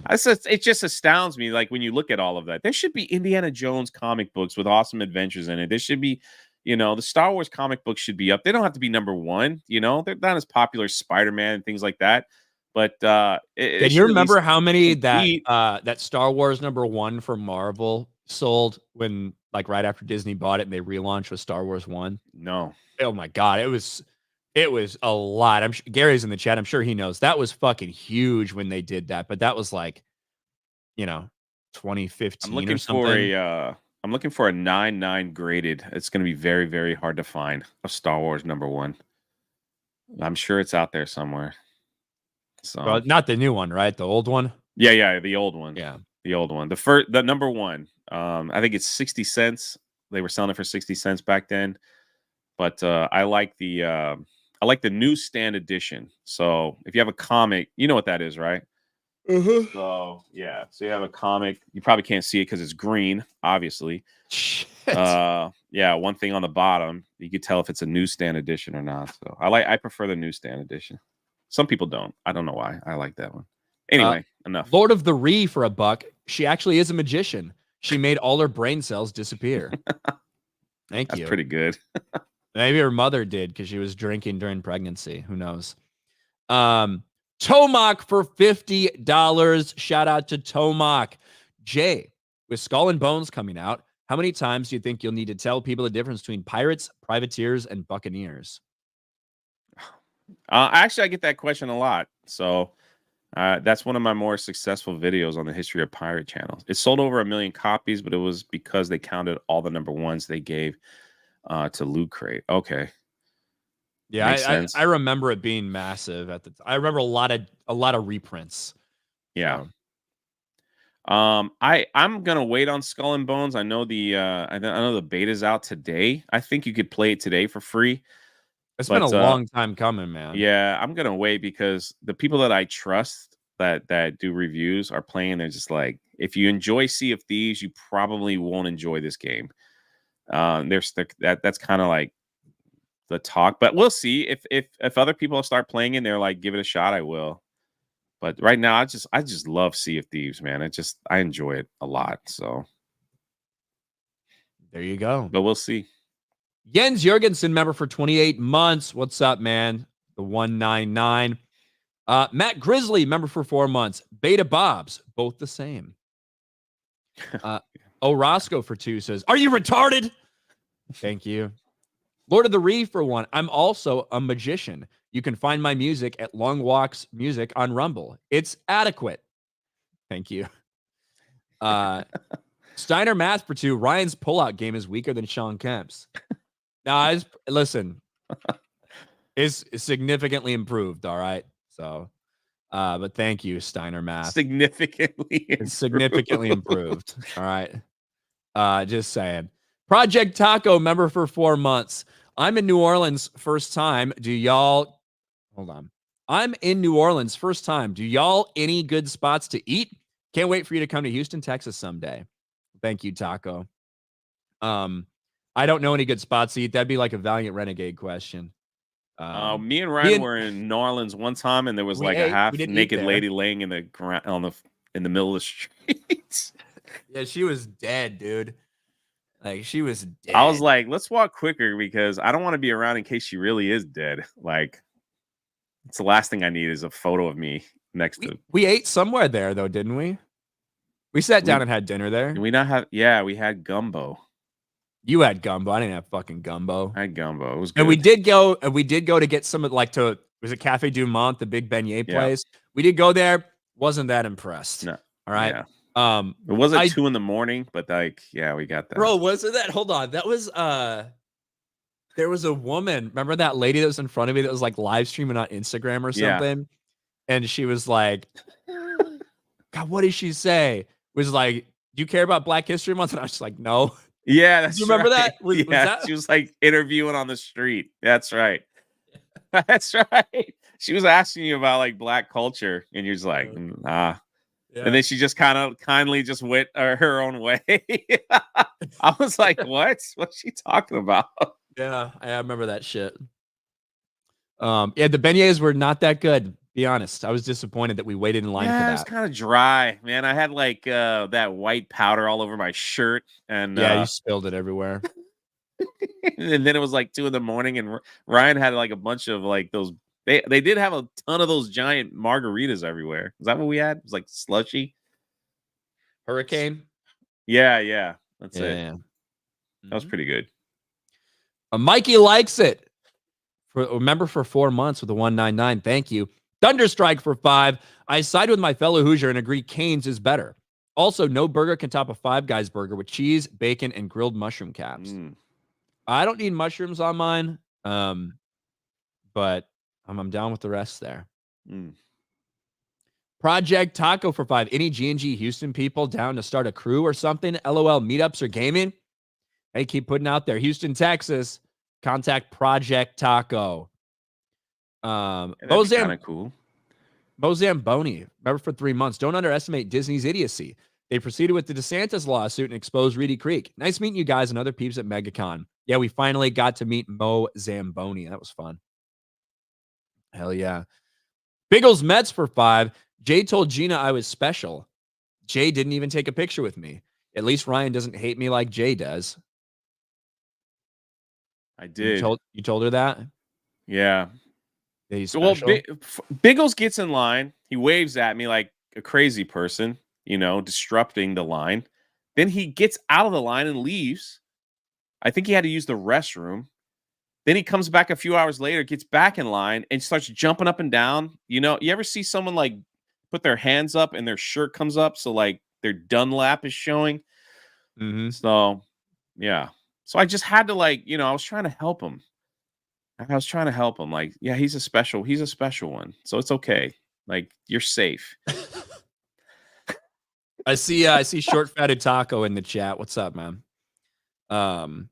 It just astounds me. Like when you look at all of that, there should be Indiana Jones comic books with awesome adventures in it. There should be, the Star Wars comic books should be up. They don't have to be number one. They're not as popular as Spider-Man and things like that. But can you remember how many that Star Wars #1 for Marvel sold when like right after Disney bought it and they relaunched with Star Wars 1? No. Oh my God, it was a lot. I'm sure Gary's in the chat. I'm sure he knows that was fucking huge when they did that. But that was like, 2015 or something. I'm looking for a 9.9 graded. It's going to be very, very hard to find a Star Wars #1. I'm sure it's out there somewhere. So, well, not the new one, right? The old one. Yeah, the old one. Yeah, the old one. The #1. I think it's 60 cents. They were selling it for 60 cents back then. But I like the newsstand edition. So if you have a comic, you know what that is, right? Mm-hmm. So yeah, so you have a comic. You probably can't see it because it's green, obviously. Shit. Yeah, one thing on the bottom, you could tell if it's a newsstand edition or not. So I prefer the newsstand edition. Some people don't. I don't know why. I like that one. Anyway, enough. Lord of the Ree for $1. She actually is a magician. She made all her brain cells disappear. Thank you. That's pretty good. Maybe her mother did because she was drinking during pregnancy. Who knows? Tomac for $50. Shout out to Tomac. Jay, with Skull and Bones coming out, how many times do you think you'll need to tell people the difference between pirates, privateers, and buccaneers? Actually, I get that question a lot. So that's one of my more successful videos on the history of pirate channels. It sold over 1 million copies, but it was because they counted all the #1s they gave to Loot Crate. Okay. Yeah, I remember it being massive at the time. I remember a lot of reprints. Yeah. So. I'm gonna wait on Skull and Bones. I know I know the beta's out today. I think you could play it today for free. It's been a long time coming, man. Yeah, I'm gonna wait because the people that I trust that do reviews are playing. They're just like, if you enjoy Sea of Thieves, you probably won't enjoy this game. That's kind of like the talk, but we'll see if other people start playing and they're like, give it a shot, I will. But right now, I just love Sea of Thieves, man. I enjoy it a lot. So there you go. But we'll see. Jens Jorgensen, member for 28 months. What's up, man? The 199. Matt Grizzly, member for 4 months. Beta Bobs, both the same. Orosco for 2 says, are you retarded? Thank you. Lord of the Ree for 1. I'm also a magician. You can find my music at Long Walks Music on Rumble. It's adequate. Thank you. Steiner Math for 2. Ryan's pullout game is weaker than Sean Kemp's. Now, listen, is significantly improved. All right. So But thank you, Steiner Math. Significantly It's significantly improved. All right. Just saying. Project Taco member for 4 months. I'm in New Orleans first time. Do y'all hold on? I'm in New Orleans first time. Do y'all any good spots to eat? Can't wait for you to come to Houston, Texas someday. Thank you, Taco. I don't know any good spots to eat. That'd be like a Valiant Renegade question. Me and Ryan were in New Orleans one time, and there was like a half naked lady laying in the ground in the middle of the streets. Yeah, she was dead, dude. Like she was dead. I was like, let's walk quicker because I don't want to be around in case she really is dead. Like, it's the last thing I need is a photo of me next to. We ate somewhere there though, didn't we? We sat down and had dinner there. Did we not have? Yeah, we had gumbo. You had gumbo. I didn't have fucking gumbo. I had gumbo. It was good. And we did go to get some of was it Cafe Du Monde, the big beignet place? We did go there. Wasn't that impressed. No. All right. Yeah. It wasn't 2 a.m, but like, yeah, we got that. Bro, wasn't that? Hold on. That was there was a woman. Remember that lady that was in front of me that was like live streaming on Instagram or something? Yeah. And she was like, God, what did she say? It was like, do you care about Black History Month? And I was just like, no. Yeah, that's do you remember right. that? Was that? She was like interviewing on the street. That's right. That's right. She was asking you about like Black culture, and you're just like, nah. Yeah. And then she just kind of kindly just went her own way. I was like, what? What's she talking about? Yeah, I remember that shit. Yeah, the beignets were not that good. Be honest, I was disappointed that we waited in line for that. It was kind of dry, man. I had like that white powder all over my shirt, and you spilled it everywhere. And then it was like 2 a.m, and Ryan had like a bunch of like those. They did have a ton of those giant margaritas everywhere. Is that what we had? It was like slushy. Hurricane? Yeah. That's it. That was pretty good. Mikey likes it. Remember for 4 months with the 199. Thank you. Thunderstrike for 5. I side with my fellow Hoosier and agree Cane's is better. Also, no burger can top a Five Guys burger with cheese, bacon, and grilled mushroom caps. I don't need mushrooms on mine, but I'm down with the rest there. Project Taco for 5. Any G&G Houston people down to start a crew or something? LOL, meetups or gaming? Hey, keep putting out there. Houston, Texas. Contact Project Taco. Kind of cool. Bozamboni, remember for 3 months. Don't underestimate Disney's idiocy. They proceeded with the DeSantis lawsuit and exposed Reedy Creek. Nice meeting you guys and other peeps at MegaCon. Yeah, we finally got to meet Mo Zamboni. That was fun. Hell yeah. Biggles Mets for 5. Jay told Gina I was special. Jay didn't even take a picture with me. At least Ryan doesn't hate me like Jay does. I did. You told her that? Yeah. He's special? Well, Biggles gets in line. He waves at me like a crazy person, disrupting the line. Then he gets out of the line and leaves. I think he had to use the restroom. Then he comes back a few hours later, gets back in line, and starts jumping up and down. You ever see someone like put their hands up and their shirt comes up so like their Dunlap is showing? So, yeah. So I just had to I was trying to help him. Like, yeah, he's a special one. So it's okay. Like, you're safe. I see Short Fatted Taco in the chat. What's up, man? All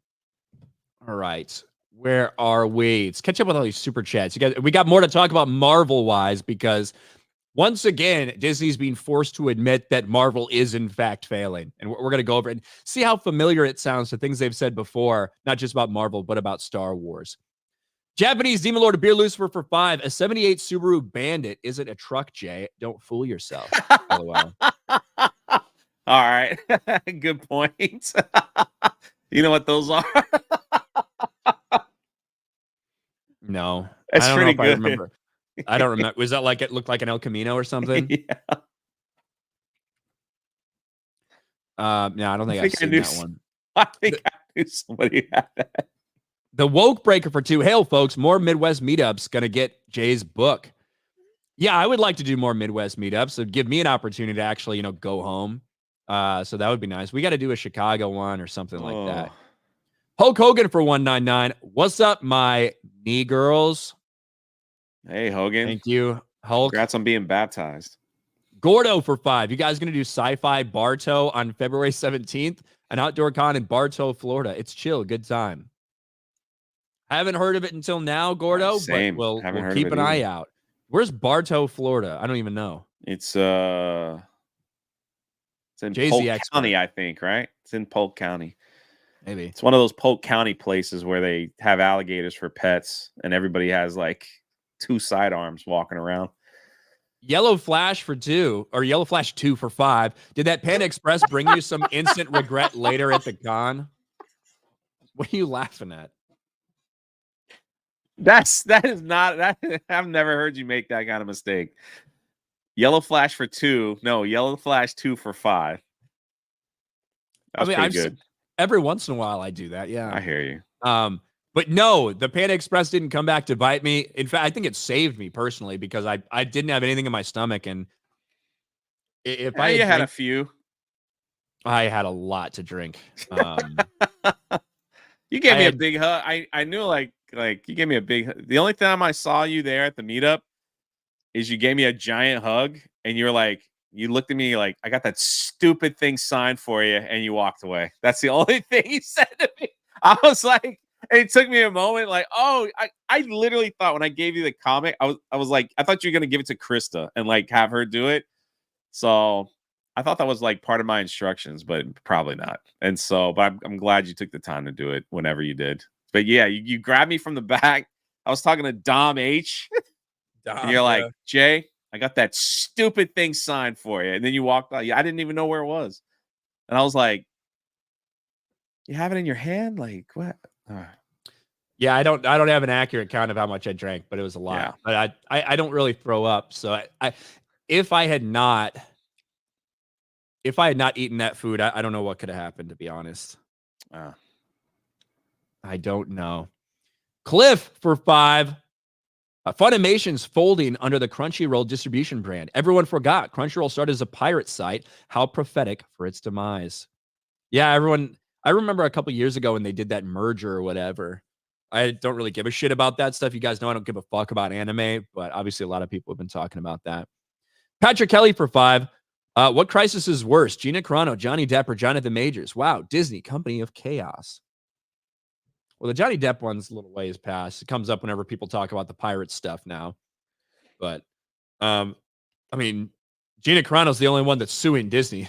right. Where are we? Let's catch up with all these super chats. We got more to talk about Marvel-wise because once again, Disney's being forced to admit that Marvel is in fact failing. And we're going to go over it and see how familiar it sounds to things they've said before, not just about Marvel, but about Star Wars. Japanese Demon Lord of Beer Lucifer for 5. A 78 Subaru Bandit isn't a truck, Jay. Don't fool yourself. LOL. All right. Good point. You know what those are? No. That's pretty good. I remember. I don't remember. Was that like it looked like an El Camino or something? Yeah. No, I don't think I've seen that one. I think I knew somebody had that. The Woke Breaker for 2. Hail, folks. More Midwest meetups. Going to get Jay's book. Yeah, I would like to do more Midwest meetups. It'd give me an opportunity to actually, go home. So that would be nice. We got to do a Chicago one or something like that. Hulk Hogan for 199. What's up, my knee girls? Hey, Hogan. Thank you. Hulk. Congrats on being baptized. Gordo for 5. You guys going to do Sci-Fi Bartow on February 17th? An outdoor con in Bartow, Florida. It's chill. Good time. I haven't heard of it until now, Gordo, Same. but we'll Haven't heard keep of it an eye either. out. Where's Bartow, Florida? I don't even know. It's in Jay-Z Polk expert. County, I think, right? It's in Polk County. Maybe. It's one of those Polk County places where they have alligators for pets and everybody has like 2 sidearms walking around. Yellow Flash for 2, or Yellow Flash 2 for 5. Did that Panda Express bring you some instant regret later at the con? What are you laughing at? That is not that. I've never heard you make that kind of mistake. Yellow Flash for 2. No, Yellow Flash 2 for 5. That's pretty good. Every once in a while I do that. Yeah. I hear you. But no, the Panda Express didn't come back to bite me. In fact, I think it saved me personally because I didn't have anything in my stomach. And if I had a few, I had a lot to drink. You gave me a big hug. I knew like you gave me a big. The only time I saw you there at the meetup is you gave me a giant hug and you were like, you looked at me like, I got that stupid thing signed for you, and you walked away. That's the only thing you said to me. I was like, it took me a moment, like, oh, I literally thought when I gave you the comic, I was like, I thought you were gonna give it to Krista and like have her do it. So I thought that was like part of my instructions, but probably not. And so, but I'm glad you took the time to do it whenever you did. But yeah, you grabbed me from the back. I was talking to Dom H. And you're like, Jay, I got that stupid thing signed for you. And then you walked out. I didn't even know where it was. And I was like, you have it in your hand? Like, what? Yeah, I don't have an accurate count of how much I drank, but it was a lot. Yeah. But I don't really throw up. So if I had not eaten that food, I don't know what could have happened, to be honest. I don't know. Cliff for 5. Funimation's folding under the Crunchyroll distribution brand. Everyone forgot Crunchyroll started as a pirate site. How prophetic for its demise. Yeah, everyone. I remember a couple years ago when they did that merger or whatever. I don't really give a shit about that stuff. You guys know I don't give a fuck about anime, but obviously a lot of people have been talking about that. Patrick Kelly for 5. What crisis is worse, Gina Carano, Johnny Depp, or Jonathan Majors? Wow, Disney, company of chaos. Well, the Johnny Depp one's a little ways past. It comes up whenever people talk about the pirate stuff now. But, I mean, Gina Carano's the only one that's suing Disney.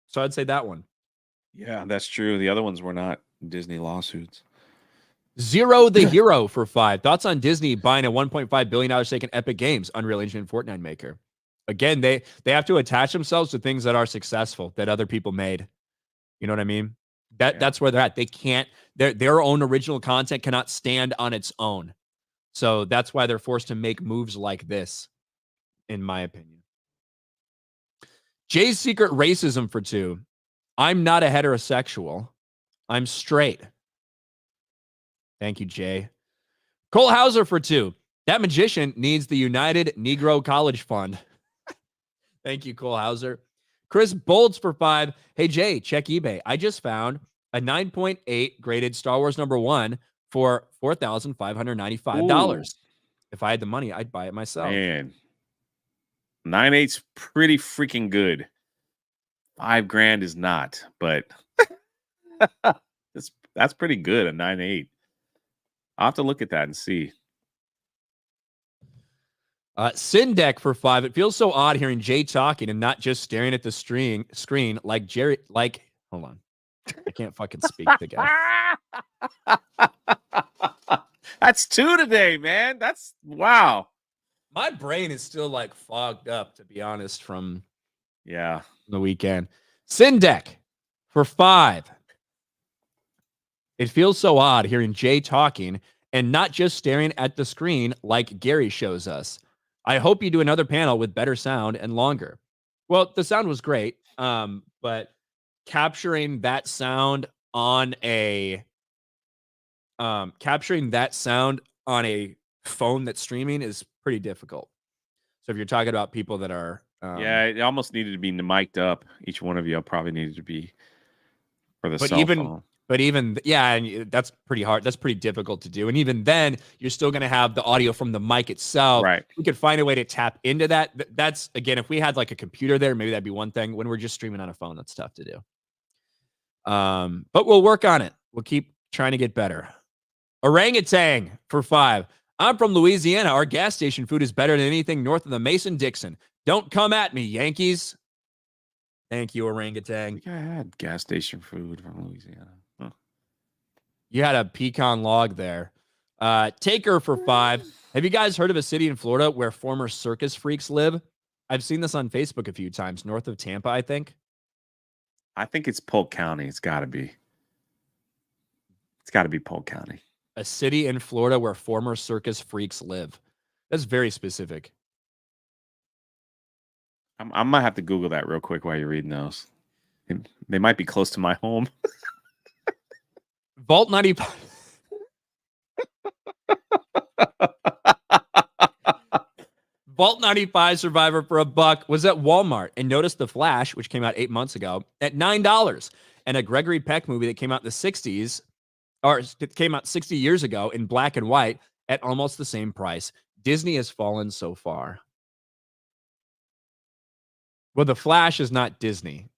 So I'd say that one. Yeah, that's true. The other ones were not Disney lawsuits. Zero the Hero for 5. Thoughts on Disney buying a $1.5 billion stake in Epic Games, Unreal Engine Fortnite maker? Again, they have to attach themselves to things that are successful, that other people made. You know what I mean? That's where they're at. They can't, their own original content cannot stand on its own. So that's why they're forced to make moves like this, in my opinion. Jay's secret racism for 2. I'm not a heterosexual. I'm straight. Thank you, Jay. Cole Hauser for 2. That magician needs the United Negro College Fund. Thank you, Cole Hauser. Chris Bolts for 5. Hey, Jay, check eBay. I just found a 9.8 graded Star Wars #1 for $4,595. Ooh. If I had the money, I'd buy it myself. Man, 9.8's pretty freaking good. $5,000 is not, but that's pretty good. A 9.8. I'll have to look at that and see. Syndek for 5. It feels so odd hearing Jay talking and not just staring at the screen like Jerry. Like, hold on, I can't fucking speak together. That's 2 today, man. That's wow. My brain is still like fogged up, to be honest, from the weekend. Syndek for 5. It feels so odd hearing Jay talking and not just staring at the screen like Gary shows us. I hope you do another panel with better sound and longer. Well, the sound was great, but capturing that sound on a phone that's streaming is pretty difficult. So if you're talking about people that are it almost needed to be mic'd up. Each one of you probably needed to be for the cell phone. But even, yeah, and that's pretty hard. That's pretty difficult to do. And even then, you're still going to have the audio from the mic itself. Right. We could find a way to tap into that. That's, again, if we had like a computer there, maybe that'd be one thing. When we're just streaming on a phone, that's tough to do. But we'll work on it. We'll keep trying to get better. Orangutan for 5. I'm from Louisiana. Our gas station food is better than anything north of the Mason-Dixon. Don't come at me, Yankees. Thank you, I Orangutan. think I had gas station food from Louisiana. Huh. You had a pecan log there. Taker for 5. Have you guys heard of a city in Florida where former circus freaks live? I've seen this on Facebook a few times, north of Tampa, I think. I think it's Polk County. It's got to be. It's got to be Polk County. A city in Florida where former circus freaks live. That's very specific. I might have to Google that real quick while you're reading those. They might be close to my home. Vault 95. Vault 95 Survivor for $1 was at Walmart and noticed The Flash, which came out 8 months ago, at $9, and a Gregory Peck movie that came out in the 60s, or it came out 60 years ago in black and white at almost the same price. Disney has fallen so far. Well, The Flash is not Disney,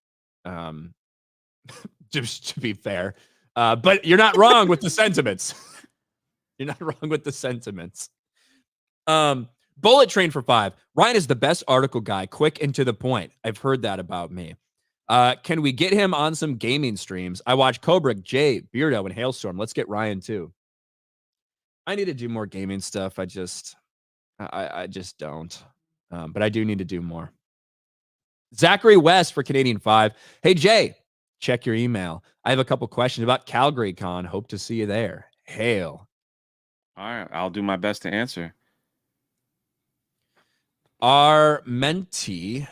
just to be fair. But you're not wrong with the sentiments. You're not wrong with the sentiments. Bullet Train for 5. Ryan is the best article guy, quick and to the point. I've heard that about me. Can we get him on some gaming streams? I watch Cobra, Jay, Beardo, and Hailstorm. Let's get Ryan too. I need to do more gaming stuff. I just don't. But I do need to do more. Zachary West for Canadian 5. Hey, Jay, check your email. I have a couple questions about Calgary Con. Hope to see you there. Hail. All right. I'll do my best to answer. Armenti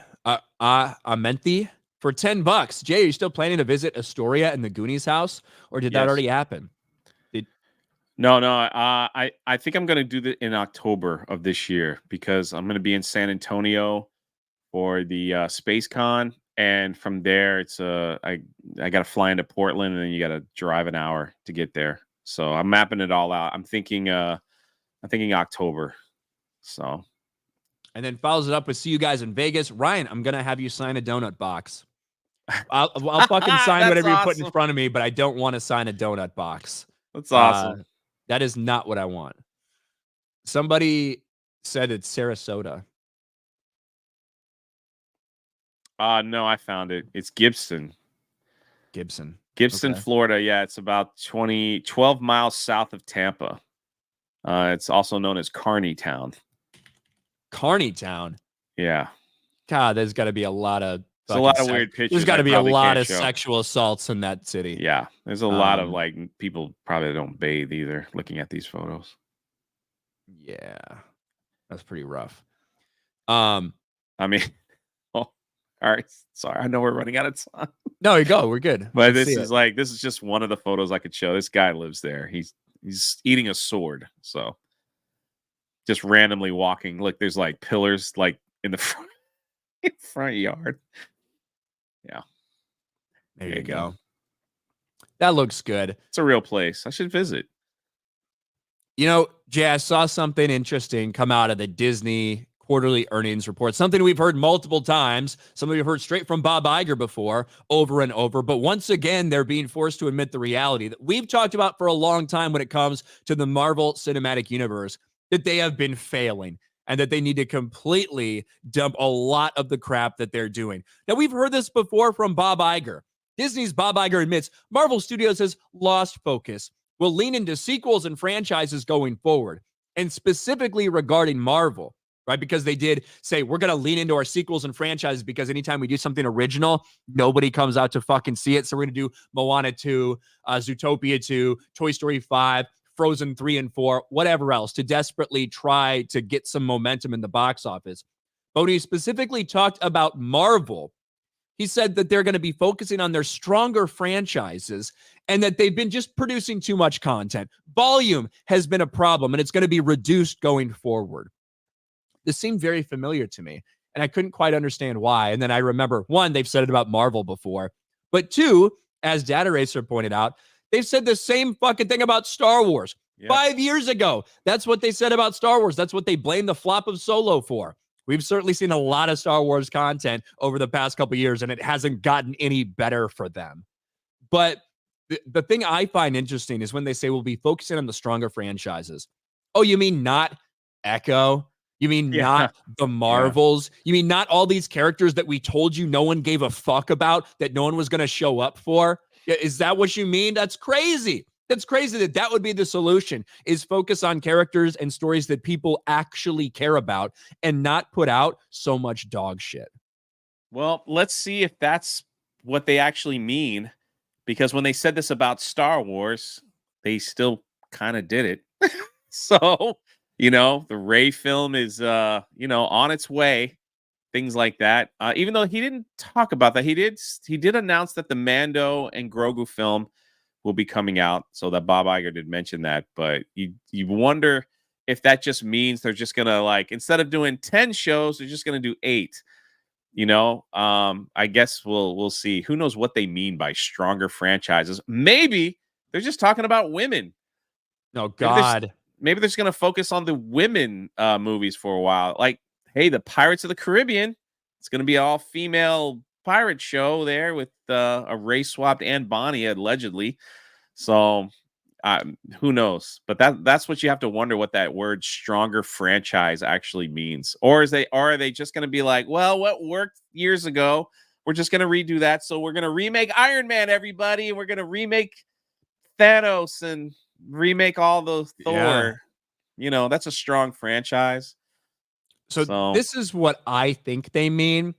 for $10. Jay, are you still planning to visit Astoria and the Goonies house, or did that already happen? No. I think I'm going to do that in October of this year because I'm going to be in San Antonio for the Space Con, and from there it's I got to fly into Portland, and then you got to drive an hour to get there. So I'm mapping it all out. I'm thinking October. So. And then follows it up with see you guys in Vegas. Ryan, I'm going to have you sign a donut box. I'll fucking sign whatever you put in front of me, but I don't want to sign a donut box. That's awesome. That is not what I want. Somebody said it's Sarasota. No, I found it. It's Gibson, Okay. Florida. Yeah, it's about 12 miles south of Tampa. It's also known as Kearney Town. Yeah. God, there's got to be a lot of weird pictures. There's got to be a lot of sexual assaults in that city. Yeah, there's a lot of like people probably don't bathe either. Looking at these photos. Yeah, that's pretty rough. I mean, all right. Sorry, I know we're running out of time. No, you go. We're good. But this is just one of the photos I could show. This guy lives there. He's eating a sword. So just randomly walking. Look, there's like pillars like in the front yard. Yeah. There you go. That looks good. It's a real place. I should visit. You know, Jay, I saw something interesting come out of the Disney quarterly earnings report, something we've heard multiple times, something we've heard straight from Bob Iger before, over and over. But once again, they're being forced to admit the reality that we've talked about for a long time when it comes to the Marvel Cinematic Universe, that they have been failing and that they need to completely dump a lot of the crap that they're doing. Now, we've heard this before from Bob Iger. Disney's Bob Iger admits Marvel Studios has lost focus, will lean into sequels and franchises going forward, and specifically regarding Marvel, right? Because they did say, we're going to lean into our sequels and franchises because anytime we do something original, nobody comes out to fucking see it. So we're going to do Moana 2, Zootopia 2, Toy Story 5, Frozen 3 and 4, whatever else, to desperately try to get some momentum in the box office. But when he specifically talked about Marvel, he said that they're going to be focusing on their stronger franchises and that they've been just producing too much content. Volume has been a problem, and it's going to be reduced going forward. This seemed very familiar to me, and I couldn't quite understand why. And then I remember, one, they've said it about Marvel before, but two, as Data Racer pointed out, They've said the same fucking thing about Star Wars. Yep. 5 years ago. That's what they said about Star Wars. That's what they blamed the flop of Solo for. We've certainly seen a lot of Star Wars content over the past couple years, and it hasn't gotten any better for them. But the thing I find interesting is when they say we'll be focusing on the stronger franchises. Oh, you mean not Echo? You mean not the Marvels? You mean not all these characters that we told you no one gave a fuck about, that no one was going to show up for? Is that what you mean? That's crazy. That's crazy that would be the solution, is focus on characters and stories that people actually care about and not put out so much dog shit. Well, let's see if that's what they actually mean, because when they said this about Star Wars, they still kind of did it. So, the Rey film is, on its way, things like that. Even though he didn't talk about that, he did announce that the Mando and Grogu film will be coming out, so that Bob Iger did mention that. But you wonder if that just means they're just gonna, like, instead of doing 10 shows, they're just gonna do 8. I guess we'll see. Who knows what they mean by stronger franchises? Maybe they're just talking about women. Oh God. Maybe they're just gonna focus on the women movies for a while. Like, hey, the Pirates of the Caribbean, it's gonna be an all-female pirate show there with a race swapped Anne Bonny, allegedly. So who knows? But that's what you have to wonder, what that word stronger franchise actually means. Or are they just going to be like, well, what worked years ago, we're just going to redo that. So we're going to remake Iron Man, everybody, and we're going to remake Thanos and remake all the Thor. That's a strong franchise. So this is what I think they mean.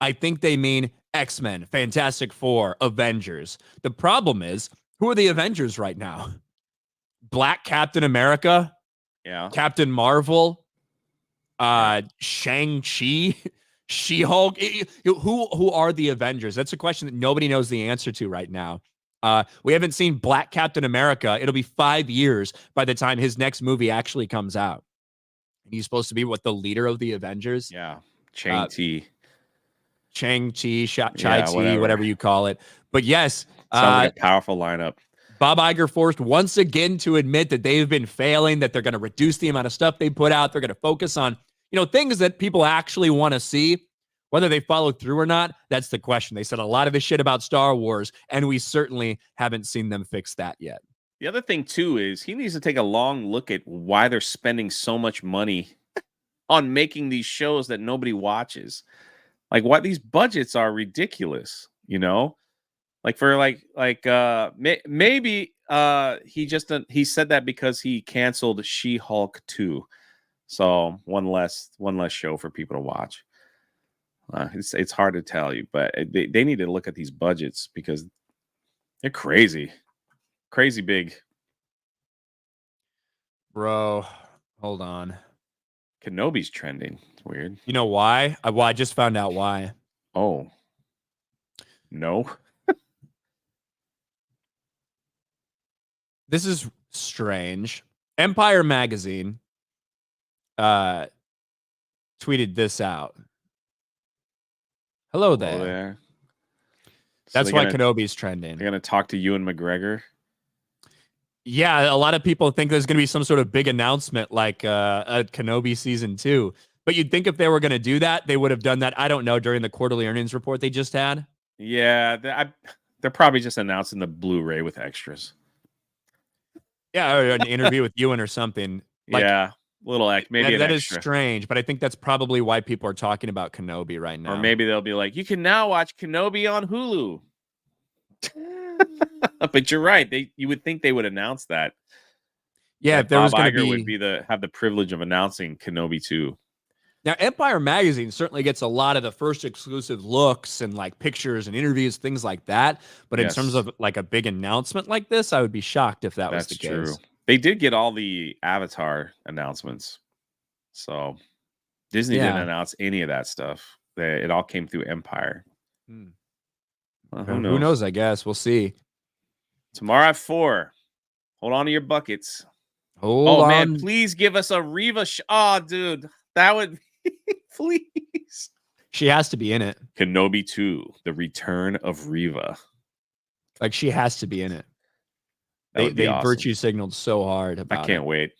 I think they mean X-Men, Fantastic Four, Avengers. The problem is, who are the Avengers right now? Black Captain America, Captain Marvel, Shang-Chi, She-Hulk. Who are the Avengers? That's a question that nobody knows the answer to right now. We haven't seen Black Captain America. It'll be 5 years by the time his next movie actually comes out. He's supposed to be the leader of the Avengers. Yeah, Shang-Chi, Chai-Chi, whatever you call it. But yes, sounds like a powerful lineup. Bob Iger forced once again to admit that they've been failing, that they're going to reduce the amount of stuff they put out. They're going to focus on, things that people actually want to see. Whether they followed through or not, that's the question. They said a lot of this shit about Star Wars, and we certainly haven't seen them fix that yet. The other thing, too, is he needs to take a long look at why they're spending so much money on making these shows that nobody watches. Like, why these budgets are ridiculous, Like, for maybe he said that because he canceled She-Hulk 2. So one less show for people to watch. It's hard to tell you, but they need to look at these budgets because they're crazy big. Bro, hold on. Kenobi's trending. It's weird. You know why? I just found out why. Oh, no. This is strange. Empire Magazine tweeted this out. Hello there. Hello there. That's why Kenobi's trending. They're going to talk to Ewan McGregor. Yeah, a lot of people think there's going to be some sort of big announcement like a Kenobi season 2. But you'd think if they were going to do that, they would have done that, I don't know, during the quarterly earnings report they just had. Yeah, they're probably just announcing the Blu-ray with extras. Yeah, or an interview with Ewan or something. Yeah, maybe that is strange, but I think that's probably why people are talking about Kenobi right now. Or maybe they'll be like, you can now watch Kenobi on Hulu. But you're right. You would think they would announce that. Yeah, if there was going to have the privilege of announcing Kenobi 2. Now, Empire Magazine certainly gets a lot of the first exclusive looks and like pictures and interviews, things like that. But in terms of like a big announcement like this, I would be shocked if that was the case. That's true. They did get all the Avatar announcements. So Disney didn't announce any of that stuff. It all came through Empire. Well, who knows? I guess we'll see. Tomorrow at 4. Hold on to your buckets. Hold on. Man, please give us a Reva. Oh, dude, that would please. She has to be in it. Kenobi 2, The Return of Reva. Like, she has to be in it. They awesome. virtue signaled so hard about I can't wait.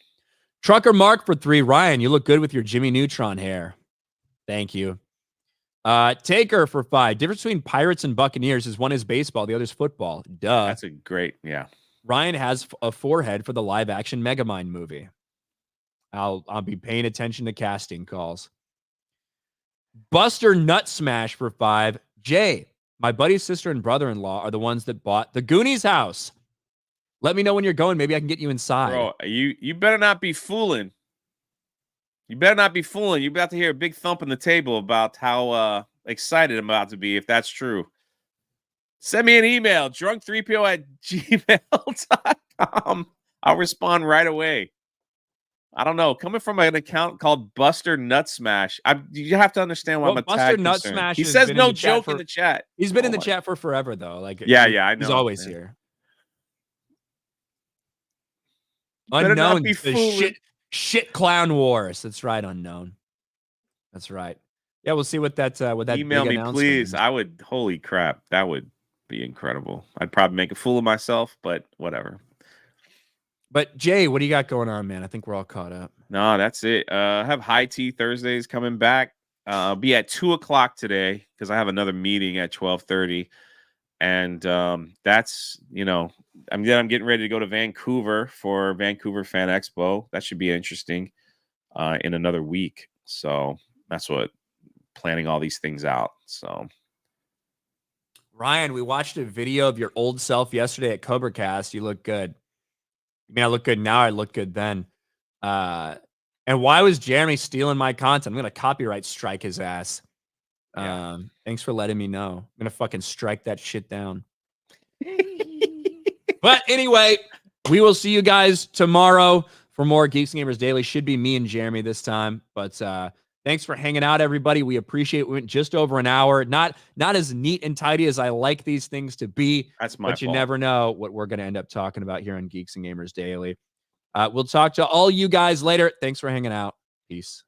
Trucker Mark for 3. Ryan, you look good with your Jimmy Neutron hair. Thank you. Taker for 5. Difference between Pirates and Buccaneers is one is baseball, the other's football. Duh. That's a great, yeah. Ryan has a forehead for the live action Megamind movie. I'll be paying attention to casting calls. Buster Nut Smash for 5. Jay, my buddy's sister and brother-in-law are the ones that bought the Goonies house. Let me know when you're going. Maybe I can get you inside. Bro, you better not be fooling. You better not be fooling. You're about to hear a big thump on the table about how excited I'm about to be, if that's true. Send me an email, drunk3po@gmail.com. I'll respond right away. I don't know. Coming from an account called Buster Nut Smash, you have to understand why I'm a Buster tad Nut concerned. Smash He has says been no in the chat joke for- in the chat. He's been in the chat for forever, though. Like, Yeah, I know. He's always Yeah. here. Better not Unknown, be the fooling. shit clown wars. That's right, Unknown. That's right. Yeah, we'll see what that Email big me, announcement please. is. I would. Holy crap, that would be incredible. I'd probably make a fool of myself, but whatever. But Jay, what do you got going on, man? I think we're all caught up. No, that's it. I have High Tea Thursdays coming back. I'll be at 2:00 today because I have another meeting at 12:30, and that's I'm getting ready to go to Vancouver for Vancouver Fan Expo. That should be interesting in another week. So that's what planning all these things out. So Ryan, we watched a video of your old self yesterday at CobraCast. You look good. I mean, I look good now. I look good then. And why was Jeremy stealing my content? I'm gonna copyright strike his ass. Yeah. Thanks for letting me know. I'm gonna fucking strike that shit down. But anyway, we will see you guys tomorrow for more Geeks Gamers Daily. Should be me and Jeremy this time. But thanks for hanging out, everybody. We appreciate it. We went just over an hour. Not as neat and tidy as I like these things to be. that's my But you fault. never know what we're going to end up talking about here on Geeks and Gamers Daily. We'll talk to all you guys later. Thanks for hanging out. Peace.